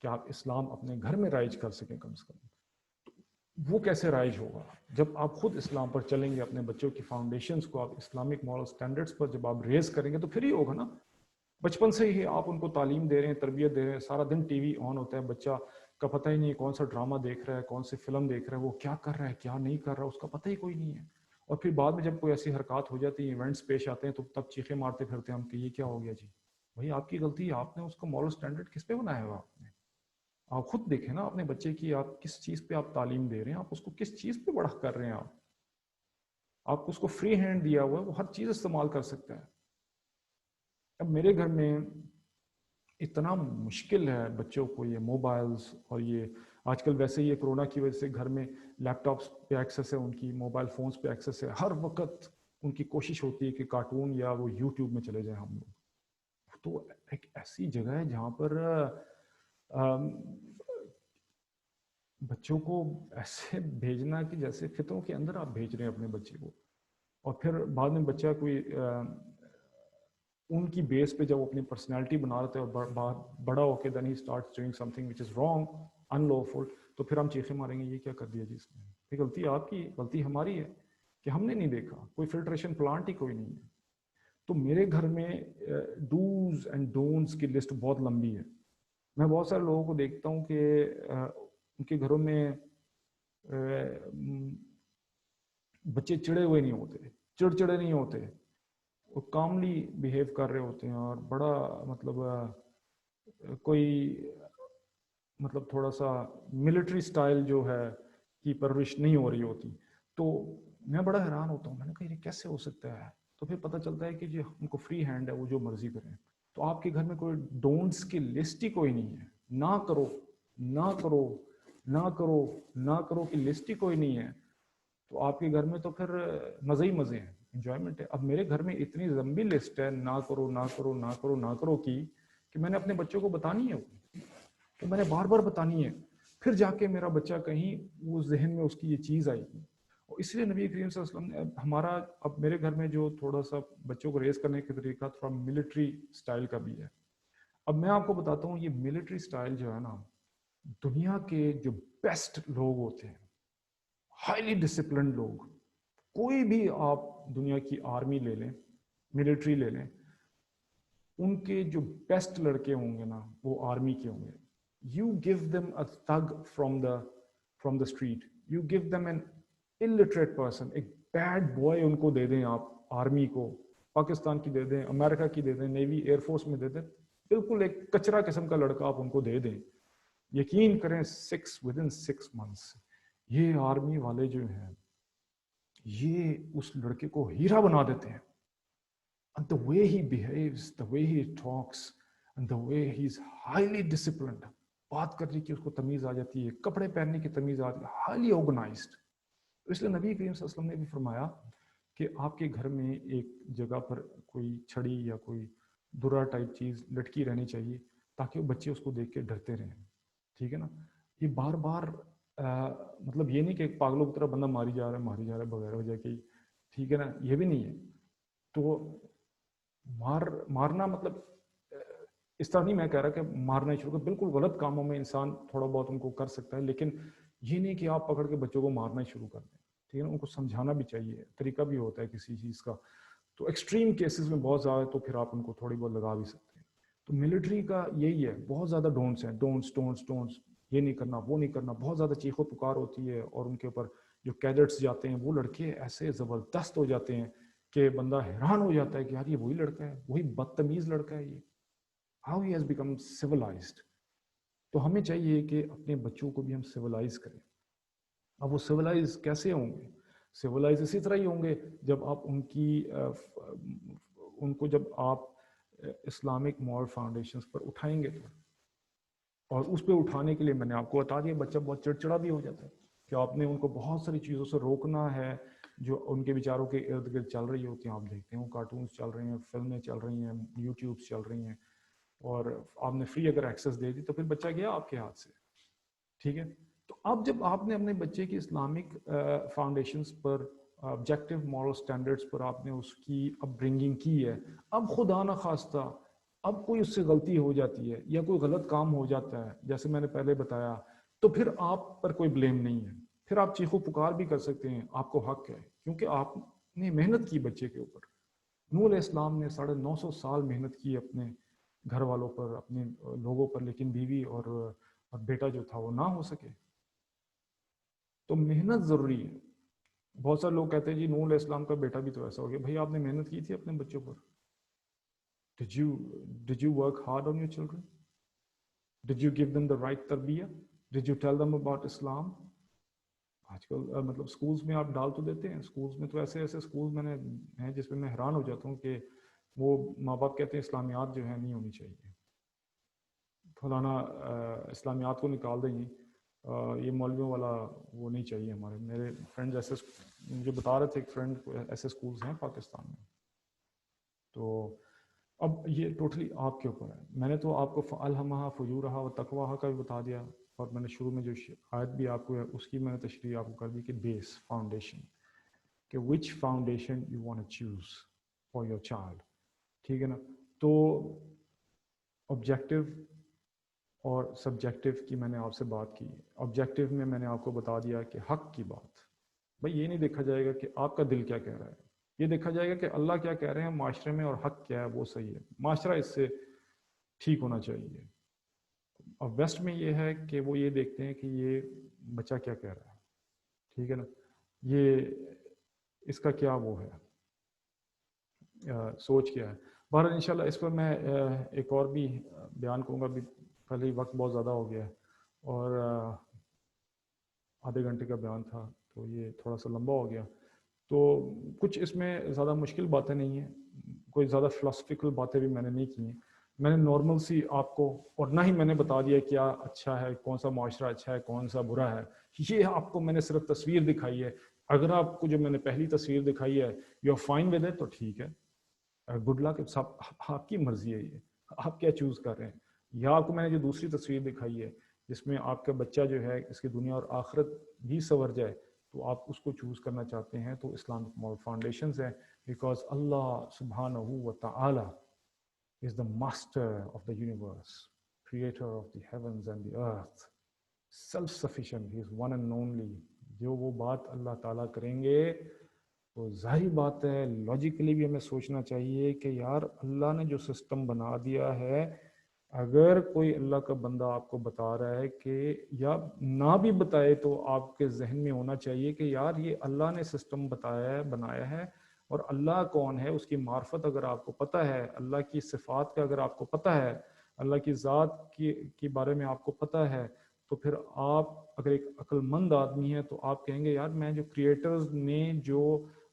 کہ آپ اسلام اپنے گھر میں رائج کر سکیں کم سے کم. وہ کیسے رائج ہوگا؟ جب آپ خود اسلام پر چلیں گے، اپنے بچوں کی فاؤنڈیشنز کو آپ اسلامک مورل سٹینڈرڈز پر جب آپ ریز کریں گے تو پھر ہی ہوگا نا. بچپن سے ہی آپ ان کو تعلیم دے رہے ہیں، تربیت دے رہے ہیں، سارا دن ٹی وی آن ہوتا ہے، بچہ کا پتہ ہی نہیں ہے کون سا ڈرامہ دیکھ رہا ہے، کون سی فلم دیکھ رہا ہے، وہ کیا کر رہا ہے کیا نہیں کر رہا، اس کا پتہ ہی کوئی نہیں ہے. اور پھر بعد میں جب کوئی ایسی حرکات ہو جاتی ہیں، ایونٹس پیش آتے ہیں، تو تب چیخیں مارتے پھرتے ہیں ہم کہ یہ کیا ہو گیا جی. بھائی آپ کی غلطی ہے، آپ نے اس کا مورل سٹینڈرڈ کس پہ بنایا ہوا؟ آپ نے، آپ خود دیکھیں نا اپنے بچے کی، آپ کس چیز پہ آپ تعلیم دے رہے ہیں، آپ اس کو کس چیز پہ بڑا کر رہے ہیں. آپ اس کو فری ہینڈ دیا ہوا ہے، وہ ہر چیز استعمال کر سکتا ہے. اب میرے گھر میں اتنا مشکل ہے بچوں کو یہ موبائلز، اور یہ آج کل ویسے ہی کرونا کی وجہ سے گھر میں لیپ ٹاپس پہ ایکسیس ہے، ان کی موبائل فونز پہ ایکسیس ہے، ہر وقت ان کی کوشش ہوتی ہے کہ کارٹون یا وہ یوٹیوب میں چلے جائیں ہم لوگ. تو ایک ایسی جگہ ہے جہاں پر بچوں کو ایسے بھیجنا کہ جیسے فطروں کے اندر آپ بھیج رہے ہیں اپنے بچے کو، اور پھر بعد میں بچہ کوئی ان کی بیس پہ جب وہ اپنی پرسنالٹی بنا لیتے ہیں اور بڑا ہو کے then he starts doing something which is wrong, unlawful, تو پھر ہم چیخیں ماریں گے یہ کیا کر دیا جی اس نے. یہ غلطی آپ کی، غلطی ہماری ہے کہ ہم نے نہیں دیکھا، کوئی فلٹریشن پلانٹ ہی کوئی نہیں ہے. تو میرے گھر میں ڈوز اینڈ ڈونٹس کی لسٹ بہت لمبی ہے. میں بہت سارے لوگوں کو دیکھتا ہوں کہ ان کے گھروں میں بچے چڑے ہوئے نہیں ہوتے, چڑچڑے نہیں ہوتے, وہ کاملی بیہیو کر رہے ہوتے ہیں, اور بڑا مطلب کوئی مطلب تھوڑا سا ملٹری سٹائل جو ہے کی پرورش نہیں ہو رہی ہوتی. تو میں بڑا حیران ہوتا ہوں, میں نے کہا یہ کیسے ہو سکتا ہے؟ تو پھر پتہ چلتا ہے کہ جی ان کو فری ہینڈ ہے, وہ جو مرضی کریں. تو آپ کے گھر میں کوئی ڈونٹس کی لسٹ ہی کوئی نہیں ہے, نہ کرو نہ کرو نہ کرو نہ کرو کی لسٹ ہی کوئی نہیں ہے, تو آپ کے گھر میں تو پھر مزے ہی مزے ہیں, انجوائمنٹ ہے. اب میرے گھر میں اتنی لمبی لسٹ ہے نہ کرو نہ کرو نہ کرو نہ کرو کی, کہ میں نے اپنے بچوں کو بتانی ہے, تو میں نے بار بار بتانی ہے, پھر جا کے میرا بچہ کہیں وہ ذہن میں اس کی یہ چیز آئے گی. اور اس لیے نبی کریم صلی اللہ علیہ وسلم نے ہمارا, اب میرے گھر میں جو تھوڑا سا بچوں کو ریز کرنے کا طریقہ تھوڑا ملٹری سٹائل کا بھی ہے. اب میں آپ کو بتاتا ہوں, یہ ملٹری سٹائل جو ہے نا, دنیا کے جو بیسٹ لوگ ہوتے ہیں, ہائیلی ڈسپلنڈ لوگ, کوئی بھی آپ دنیا کی آرمی لے لیں, ملٹری لے لیں, ان کے جو بیسٹ لڑکے ہوں گے نا وہ آرمی کے ہوں گے. You gave them a thug from the street, you gave them an illiterate person, ایک بیڈ بوائے ان کو دے دیں آپ آرمی کو, پاکستان کی دے دیں, امریکہ کی دے دیں, نیوی ایئر فورس میں دے دیں, بالکل ایک کچرا قسم کا لڑکا آپ ان کو دے دیں, یقین کریں within 6 months یہ آرمی والے جو ہیں یہ اس لڑکے کو ہیرا بنا دیتے ہیں. And the way he behaves, the way he talks, and the way he's highly disciplined, بات کرنے کی اس کو تمیز آ جاتی ہے, کپڑے پہننے کی تمیز آ جاتی ہے, highly organized. اس لیے نبی کریم صلی اللہ علیہ وسلم نے بھی فرمایا کہ آپ کے گھر میں ایک جگہ پر کوئی چھڑی یا کوئی درا ٹائپ چیز لٹکی رہنی چاہیے, تاکہ وہ بچے اس کو دیکھ کے ڈرتے رہیں. ٹھیک ہے نا, یہ بار بار مطلب یہ نہیں کہ پاگلوں کی طرح بندہ ماری جا رہا ہے بغیر وجہ کے, ٹھیک ہے نا, یہ بھی نہیں ہے. تو مارنا مطلب اس طرح نہیں میں کہہ رہا کہ مارنا ہی شروع کر, بالکل غلط کاموں میں انسان تھوڑا بہت ان کو کر سکتا ہے, لیکن یہ نہیں کہ آپ پکڑ کے بچوں کو مارنا ہی شروع کر دیں. ٹھیک ہے نا, ان کو سمجھانا بھی چاہیے, طریقہ بھی ہوتا ہے کسی چیز کا. تو ایکسٹریم کیسز میں بہت زیادہ تو پھر آپ ان کو تھوڑی بہت لگا بھی سکتے ہیں. تو ملٹری کا یہی ہے, بہت زیادہ ڈونٹس ہیں, ڈونٹس, یہ نہیں کرنا وہ نہیں کرنا, بہت زیادہ چیخ و پکار ہوتی ہے, اور ان کے اوپر جو کیڈٹس جاتے ہیں وہ لڑکے ایسے زبردست ہو جاتے ہیں کہ بندہ حیران ہو جاتا ہے کہ یار یہ وہی لڑکا ہے, وہی بدتمیز لڑکا ہے, یہ how he has become civilised. تو ہمیں چاہیے کہ اپنے بچوں کو بھی ہم سویلائز کریں. اب وہ سویلائز کیسے ہوں گے؟ سویلائز اسی طرح ہی ہوں گے جب آپ ان کو جب آپ اسلامک مورل فاؤنڈیشنز پر اٹھائیں گے. اور اس پہ اٹھانے کے لیے میں نے آپ کو بتا دیا, بچہ بہت چڑچڑا بھی ہو جاتا ہے, کہ آپ نے ان کو بہت ساری چیزوں سے روکنا ہے جو ان کے بیچاروں کے ارد گرد چل رہی ہوتی ہیں. آپ دیکھتے ہیں وہ کارٹونز چل رہے ہیں, فلمیں چل رہی ہیں, یوٹیوبس چل رہی ہیں, اور آپ نے فری اگر ایکسیس دے دی تو پھر بچہ گیا آپ کے ہاتھ سے. ٹھیک ہے, تو اب جب آپ نے اپنے بچے کی اسلامک فاؤنڈیشنز پر, آبجیکٹیو مورل سٹینڈرڈز پر آپ نے اس کی اپ برنگنگ کی ہے, اب خدا نہ خواستہ اب کوئی اس سے غلطی ہو جاتی ہے یا کوئی غلط کام ہو جاتا ہے, جیسے میں نے پہلے بتایا, تو پھر آپ پر کوئی بلیم نہیں ہے, پھر آپ چیخ و پکار بھی کر سکتے ہیں, آپ کو حق ہے, کیونکہ آپ نے محنت کی بچے کے اوپر. نوح علیہ السلام نے 950 سال محنت کی اپنے گھر والوں پر, اپنے لوگوں پر, لیکن بیوی اور بیٹا جو تھا وہ نہ ہو سکے. تو محنت ضروری ہے. بہت سارے لوگ کہتے ہیں جی نوح علیہ السلام کا بیٹا بھی تو ایسا ہو گیا. بھائی آپ نے محنت کی تھی اپنے بچوں پر. Did you work hard on your children? Did you give them the right tarbiyah? Did you tell them about Islam? آج کل مطلب سکولز میں آپ ڈال تو دیتے ہیں, سکولز میں تو ایسے سکولز میں نے ہیں جس میں حیران ہو جاتا ہوں کہ وہ ماں باپ کہتے ہیں اسلامیات جو ہیں نہیں ہونی چاہیے, فلانا اسلامیات کو نکال دیں, یہ مولویوں والا وہ نہیں چاہیے ہمارے. میرے فرینڈز ایسے مجھے بتا رہے تھے, ایک فرینڈ ایسے سکولز ہیں پاکستان میں. تو اب یہ ٹوٹلی آپ کے اوپر ہے. میں نے تو آپ کو فَأَلْهَمَهَا فُجُورَهَا وَتَقْوَاهَا کا بھی بتا دیا, اور میں نے شروع میں جو آیت بھی آپ کو ہے اس کی میں نے تشریح آپ کو کر دی کہ بیس فاؤنڈیشن, کہ which foundation you want to choose for your child. ٹھیک ہے نا. تو آبجیکٹیو اور سبجیکٹیو کی میں نے آپ سے بات کی. آبجیکٹیو میں نے آپ کو بتا دیا کہ حق کی بات, بھائی یہ نہیں دیکھا جائے گا کہ آپ کا دل کیا کہہ رہا ہے, یہ دیکھا جائے گا کہ اللہ کیا کہہ رہے ہیں معاشرے میں اور حق کیا ہے وہ صحیح ہے، معاشرہ اس سے ٹھیک ہونا چاہیے. اور ویسٹ میں یہ ہے کہ وہ یہ دیکھتے ہیں کہ یہ بچہ کیا کہہ رہا ہے، ٹھیک ہے نا، یہ اس کا کیا وہ ہے، سوچ کیا ہے. بہرحال انشاءاللہ اس پر میں ایک اور بھی بیان کروں گا. ابھی پہلے ہی وقت بہت زیادہ ہو گیا ہے اور آدھے گھنٹے کا بیان تھا تو یہ تھوڑا سا لمبا ہو گیا. تو کچھ اس میں زیادہ مشکل باتیں نہیں ہیں، کوئی زیادہ فلاسفیکل باتیں بھی میں نے نہیں کی ہیں. میں نے نارمل سی آپ کو، اور نہ ہی میں نے بتا دیا کیا اچھا ہے، کون سا معاشرہ اچھا ہے، کون سا برا ہے. یہ آپ کو میں نے صرف تصویر دکھائی ہے. اگر آپ کو جو میں نے پہلی تصویر دکھائی ہے you are fine with it تو ٹھیک ہے، گڈ لک. آپ کی مرضی ہے، یہ آپ کیا چوز کر رہے ہیں. یا آپ کو میں نے جو دوسری تصویر دکھائی ہے جس میں آپ کا بچہ جو ہے اس کی دنیا اور آخرت بھی سنور جائے، تو آپ اس کو چوز کرنا چاہتے ہیں تو اسلامک مورل فاؤنڈیشنز ہے. بیکاز اللہ سبحانہ و تعالی is the master of the universe, creator of the heavens and the earth, self-sufficient, he is one and only. جو وہ بات اللہ تعالیٰ کریں گے تو ظاہری بات ہے لاجیکلی بھی ہمیں سوچنا چاہیے کہ یار اللہ نے جو سسٹم بنا دیا ہے، اگر کوئی اللہ کا بندہ آپ کو بتا رہا ہے کہ، یا نہ بھی بتائے تو آپ کے ذہن میں ہونا چاہیے کہ یار یہ اللہ نے سسٹم بتایا ہے، بنایا ہے. اور اللہ کون ہے، اس کی معرفت اگر آپ کو پتہ ہے، اللہ کی صفات کا اگر آپ کو پتہ ہے، اللہ کی ذات کی بارے میں آپ کو پتہ ہے، تو پھر آپ اگر ایک عقل مند آدمی ہیں تو آپ کہیں گے یار میں جو کریٹرز نے جو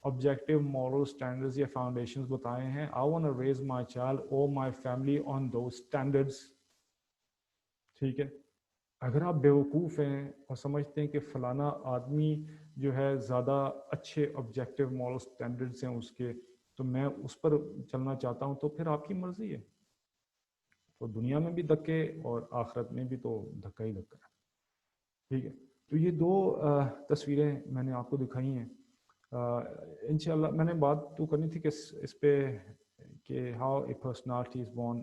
objective moral standards یا foundations بتائے ہیں, I want to raise my child or my family on those standards. ٹھیک ہے. اگر آپ بیوقوف ہیں اور سمجھتے ہیں کہ فلانا آدمی جو ہے زیادہ اچھے objective moral standards ہیں اس کے, تو میں اس پر چلنا چاہتا ہوں, تو پھر آپ کی مرضی ہے. تو دنیا میں بھی دھکے اور آخرت میں بھی تو دھکا ہی دھکا ہے. ٹھیک ہے. تو یہ دو تصویریں میں نے آپ کو دکھائی ہیں. انشاءاللہ میں نے بات تو کرنی تھی کہ اس پہ کہ how a personality is born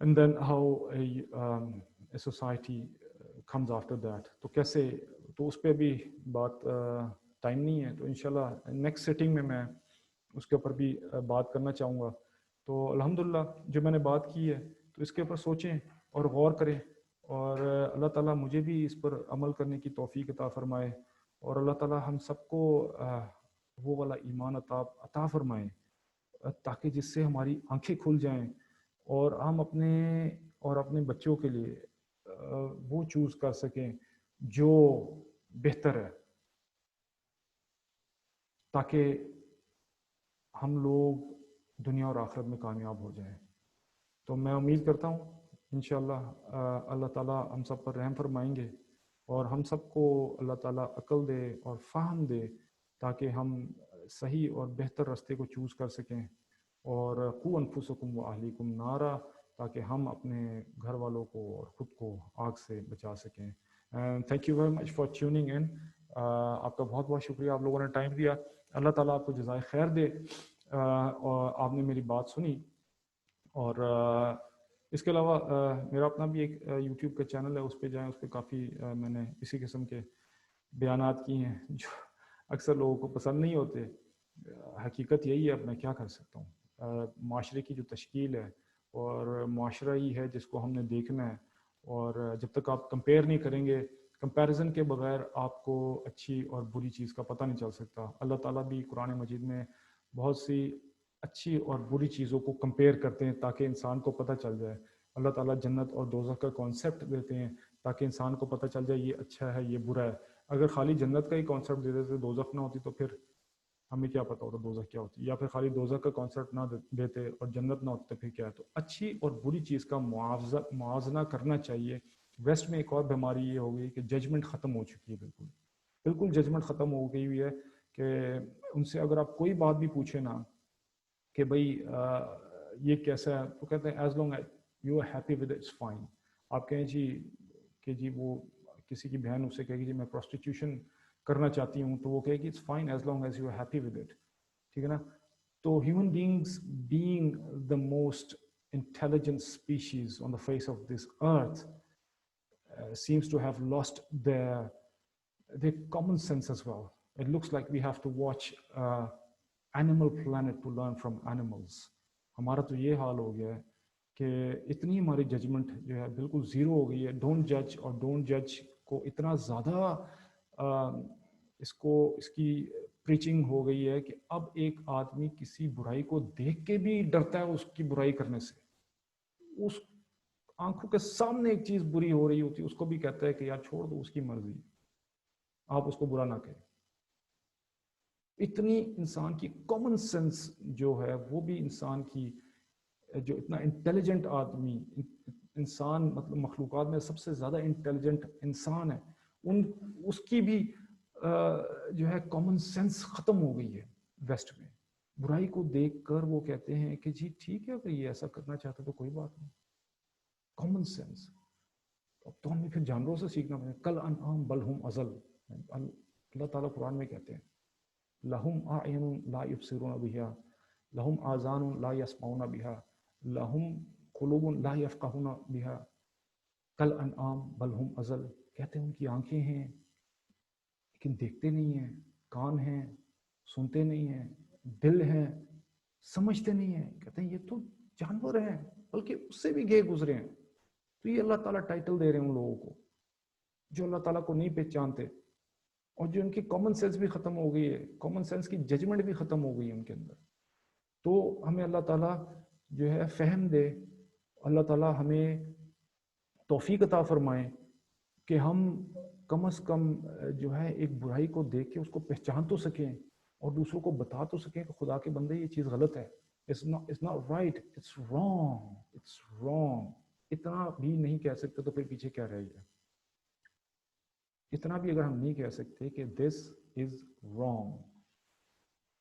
and then how a society comes after that. تو کیسے, تو اس پہ بھی بات ٹائم نہیں ہے, تو انشاءاللہ نیکسٹ سیٹنگ میں اس کے اوپر بھی بات کرنا چاہوں گا. تو الحمدللہ جو میں نے بات کی ہے تو اس کے اوپر سوچیں اور غور کریں, اور اللہ تعالیٰ مجھے بھی اس پر عمل کرنے کی توفیق عطا فرمائے, اور اللہ تعالیٰ ہم سب کو وہ والا ایمان عطا فرمائے تاکہ جس سے ہماری آنکھیں کھل جائیں اور ہم اپنے بچوں کے لیے وہ چوز کر سکیں جو بہتر ہے, تاکہ ہم لوگ دنیا اور آخرت میں کامیاب ہو جائیں. تو میں امید کرتا ہوں انشاءاللہ اللہ تعالیٰ ہم سب پر رحم فرمائیں گے اور ہم سب کو اللہ تعالیٰ عقل دے اور فہم دے تاکہ ہم صحیح اور بہتر راستے کو چوز کر سکیں, اور قو انفسکم و اہلیکم نارا, تاکہ ہم اپنے گھر والوں کو اور خود کو آگ سے بچا سکیں. Thank you very much for tuning in. آپ کا بہت بہت شکریہ, آپ لوگوں نے ٹائم دیا. اللہ تعالیٰ آپ کو جزائے خیر دے, اور آپ نے میری بات سنی. اور اس کے علاوہ میرا اپنا بھی ایک یوٹیوب کا چینل ہے, اس پہ جائیں, اس پہ کافی میں نے اسی قسم کے بیانات کیے ہیں جو اکثر لوگوں کو پسند نہیں ہوتے. حقیقت یہی ہے, اب میں کیا کر سکتا ہوں. معاشرے کی جو تشکیل ہے, اور معاشرہ ہی ہے جس کو ہم نے دیکھنا ہے, اور جب تک آپ کمپیئر نہیں کریں گے, کمپیریزن کے بغیر آپ کو اچھی اور بری چیز کا پتہ نہیں چل سکتا. اللہ تعالیٰ بھی قرآن مجید میں بہت سی اچھی اور بری چیزوں کو کمپیئر کرتے ہیں تاکہ انسان کو پتہ چل جائے. اللہ تعالیٰ جنت اور دوزخ کا کانسیپٹ دیتے ہیں تاکہ انسان کو پتہ چل جائے یہ اچھا ہے یہ برا ہے. اگر خالی جنت کا ہی کانسیپٹ دے دیتے دوزخ نہ ہوتی تو پھر ہمیں کیا پتہ ہوتا دوزخ کیا ہوتی, یا پھر خالی دوزخ کا کانسیپٹ نہ دیتے اور جنت نہ ہوتی تو پھر کیا ہے. تو اچھی اور بری چیز کا موازنہ کرنا چاہیے. ویسٹ میں ایک اور بیماری یہ ہو گئی کہ ججمنٹ ختم ہو چکی ہے, بالکل ججمنٹ ختم ہو گئی ہوئی ہے کہ ان سے اگر آپ کوئی بات بھی پوچھیں نا کہ بھائی یہ کیسا ہے, تو کہتے ہیں as long you are happy with it's fine. آپ کہیں جی کہ جی وہ کسی کی بہن اسے کہے گی جی میں پروسٹیٹیوشن کرنا چاہتی ہوں, تو وہ کہے گی it's fine as long as you are happy with it. ٹھیک ہے نا. تو human beings being the most intelligent species on the face of this earth seems to have lost their common sense as well. It looks like we have to watch Animal Planet to learn from animals. ہمارا تو یہ حال ہو گیا ہے کہ اتنی ہماری judgment جو ہے بالکل زیرو ہو گئی ہے. ڈونٹ جج اور ڈونٹ جج کو اتنا زیادہ اس کی پریچنگ ہو گئی ہے کہ اب ایک آدمی کسی برائی کو دیکھ کے بھی ڈرتا ہے اس کی برائی کرنے سے. اس آنکھوں کے سامنے ایک چیز بری ہو رہی ہوتی ہے اس کو بھی کہتا ہے کہ یار چھوڑ دو, اس کی مرضی, آپ اس کو برا نہ کریں. اتنی انسان کی کامن سینس جو ہے وہ بھی انسان کی, جو اتنا انٹیلیجنٹ آدمی, انسان مطلب مخلوقات میں سب سے زیادہ انٹیلیجنٹ انسان ہے, اس کی بھی جو ہے کامن سینس ختم ہو گئی ہے ویسٹ میں. برائی کو دیکھ کر وہ کہتے ہیں کہ جی ٹھیک ہے, اگر یہ ایسا کرنا چاہتے تو کوئی بات نہیں. Common sense. اب تو ہمیں پھر جانوروں سے سیکھنا پڑے. کل انعام بل ہم ازل. اللہ تعالیٰ قرآن میں کہتے ہیں لہم اعین لا یبصرون بہا لہم آذان لا یسمعون بہا لہم قلوب لا یفقہون بہا کل انعام بل ہم ازل. کہتے ہیں ان کی آنکھیں ہیں لیکن دیکھتے نہیں ہیں, کان ہیں سنتے نہیں ہیں, دل ہیں سمجھتے نہیں ہیں. کہتے ہیں یہ تو جانور ہیں, بلکہ اس سے بھی گئے گزرے ہیں. تو یہ اللہ تعالیٰ ٹائٹل دے رہے ہیں ان لوگوں کو جو اللہ تعالیٰ کو نہیں پہچانتے اور جو ان کی کامن سینس بھی ختم ہو گئی ہے, کامن سینس کی ججمنٹ بھی ختم ہو گئی ہے ان کے اندر. تو ہمیں اللہ تعالیٰ جو ہے فہم دے, اللہ تعالیٰ ہمیں توفیق عطا فرمائے کہ ہم کم از کم جو ہے ایک برائی کو دیکھ کے اس کو پہچان تو سکیں اور دوسروں کو بتا تو سکیں کہ خدا کے بندے یہ چیز غلط ہے. It's not right, it's wrong, it's wrong. اتنا بھی نہیں کہہ سکتے تو پھر پیچھے کیا رہ گیا. اتنا بھی اگر ہم نہیں کہہ سکتے کہ this is wrong,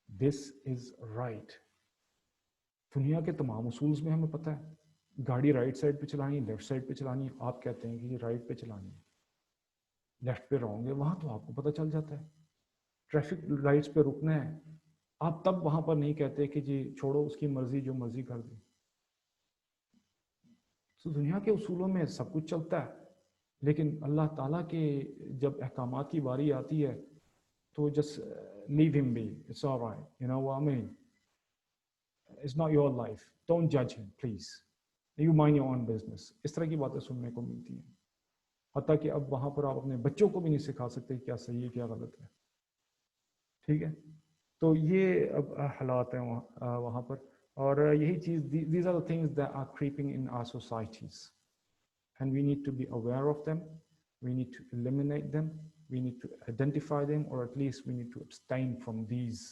this is right. دنیا کے تمام اصولز میں ہمیں پتہ ہے گاڑی رائٹ سائڈ پہ چلانی ہے, لیفٹ سائڈ پہ چلانی ہے. آپ کہتے ہیں کہ یہ رائٹ پہ چلانی ہے, لیفٹ پہ رہوں گے, وہاں تو آپ کو پتہ چل جاتا ہے. ٹریفک لائٹس پہ رکنا ہے, آپ تب وہاں پر نہیں کہتے کہ جی چھوڑو اس کی مرضی, جو مرضی کر دے. تو دنیا کے اصولوں میں سب کچھ چلتا ہے, لیکن اللہ تعالیٰ کے جب احکامات کی باری آتی ہے تو just leave him be, it's all right, you know what I mean, it's not your life, don't judge him please, you mind your own business. اس طرح کی باتیں سننے کو ملتی ہیں, حتیٰ کہ اب وہاں پر آپ اپنے بچوں کو بھی نہیں سکھا سکتے کیا صحیح ہے کیا غلط ہے. ٹھیک ہے, تو یہ اب حالات ہیں وہاں پر. اور یہی چیز, these are the things that are creeping in our societies and we need to be aware of them, we need to eliminate them, we need to identify them, or at least we need to abstain from these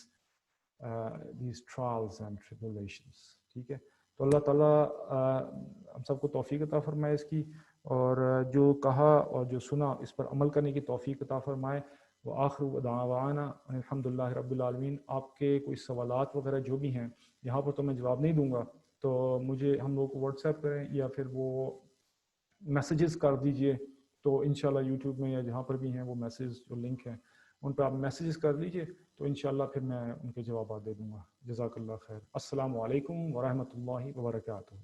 trials and tribulations. ٹھیک ہے, تو اللہ تعالیٰ ہم سب کو توفیق عطا فرمائے اس کی, اور جو کہا اور جو سنا اس پر عمل کرنے کی توفیق عطا فرمائے. وآخر دعوانا الحمد للہ رب العالمین. آپ کے کوئی سوالات وغیرہ جو بھی ہیں یہاں پر تو میں جواب نہیں دوں گا, تو مجھے ہم لوگ کو واٹس ایپ کریں یا پھر وہ میسیجز کر دیجئے, تو انشاءاللہ یوٹیوب میں یا جہاں پر بھی ہیں وہ میسیج جو لنک ہیں ان پہ آپ میسیجز کر لیجئے, تو انشاءاللہ پھر میں ان کے جوابات دے دوں گا. جزاک اللہ خیر. السلام علیکم ورحمۃ اللہ وبرکاتہ.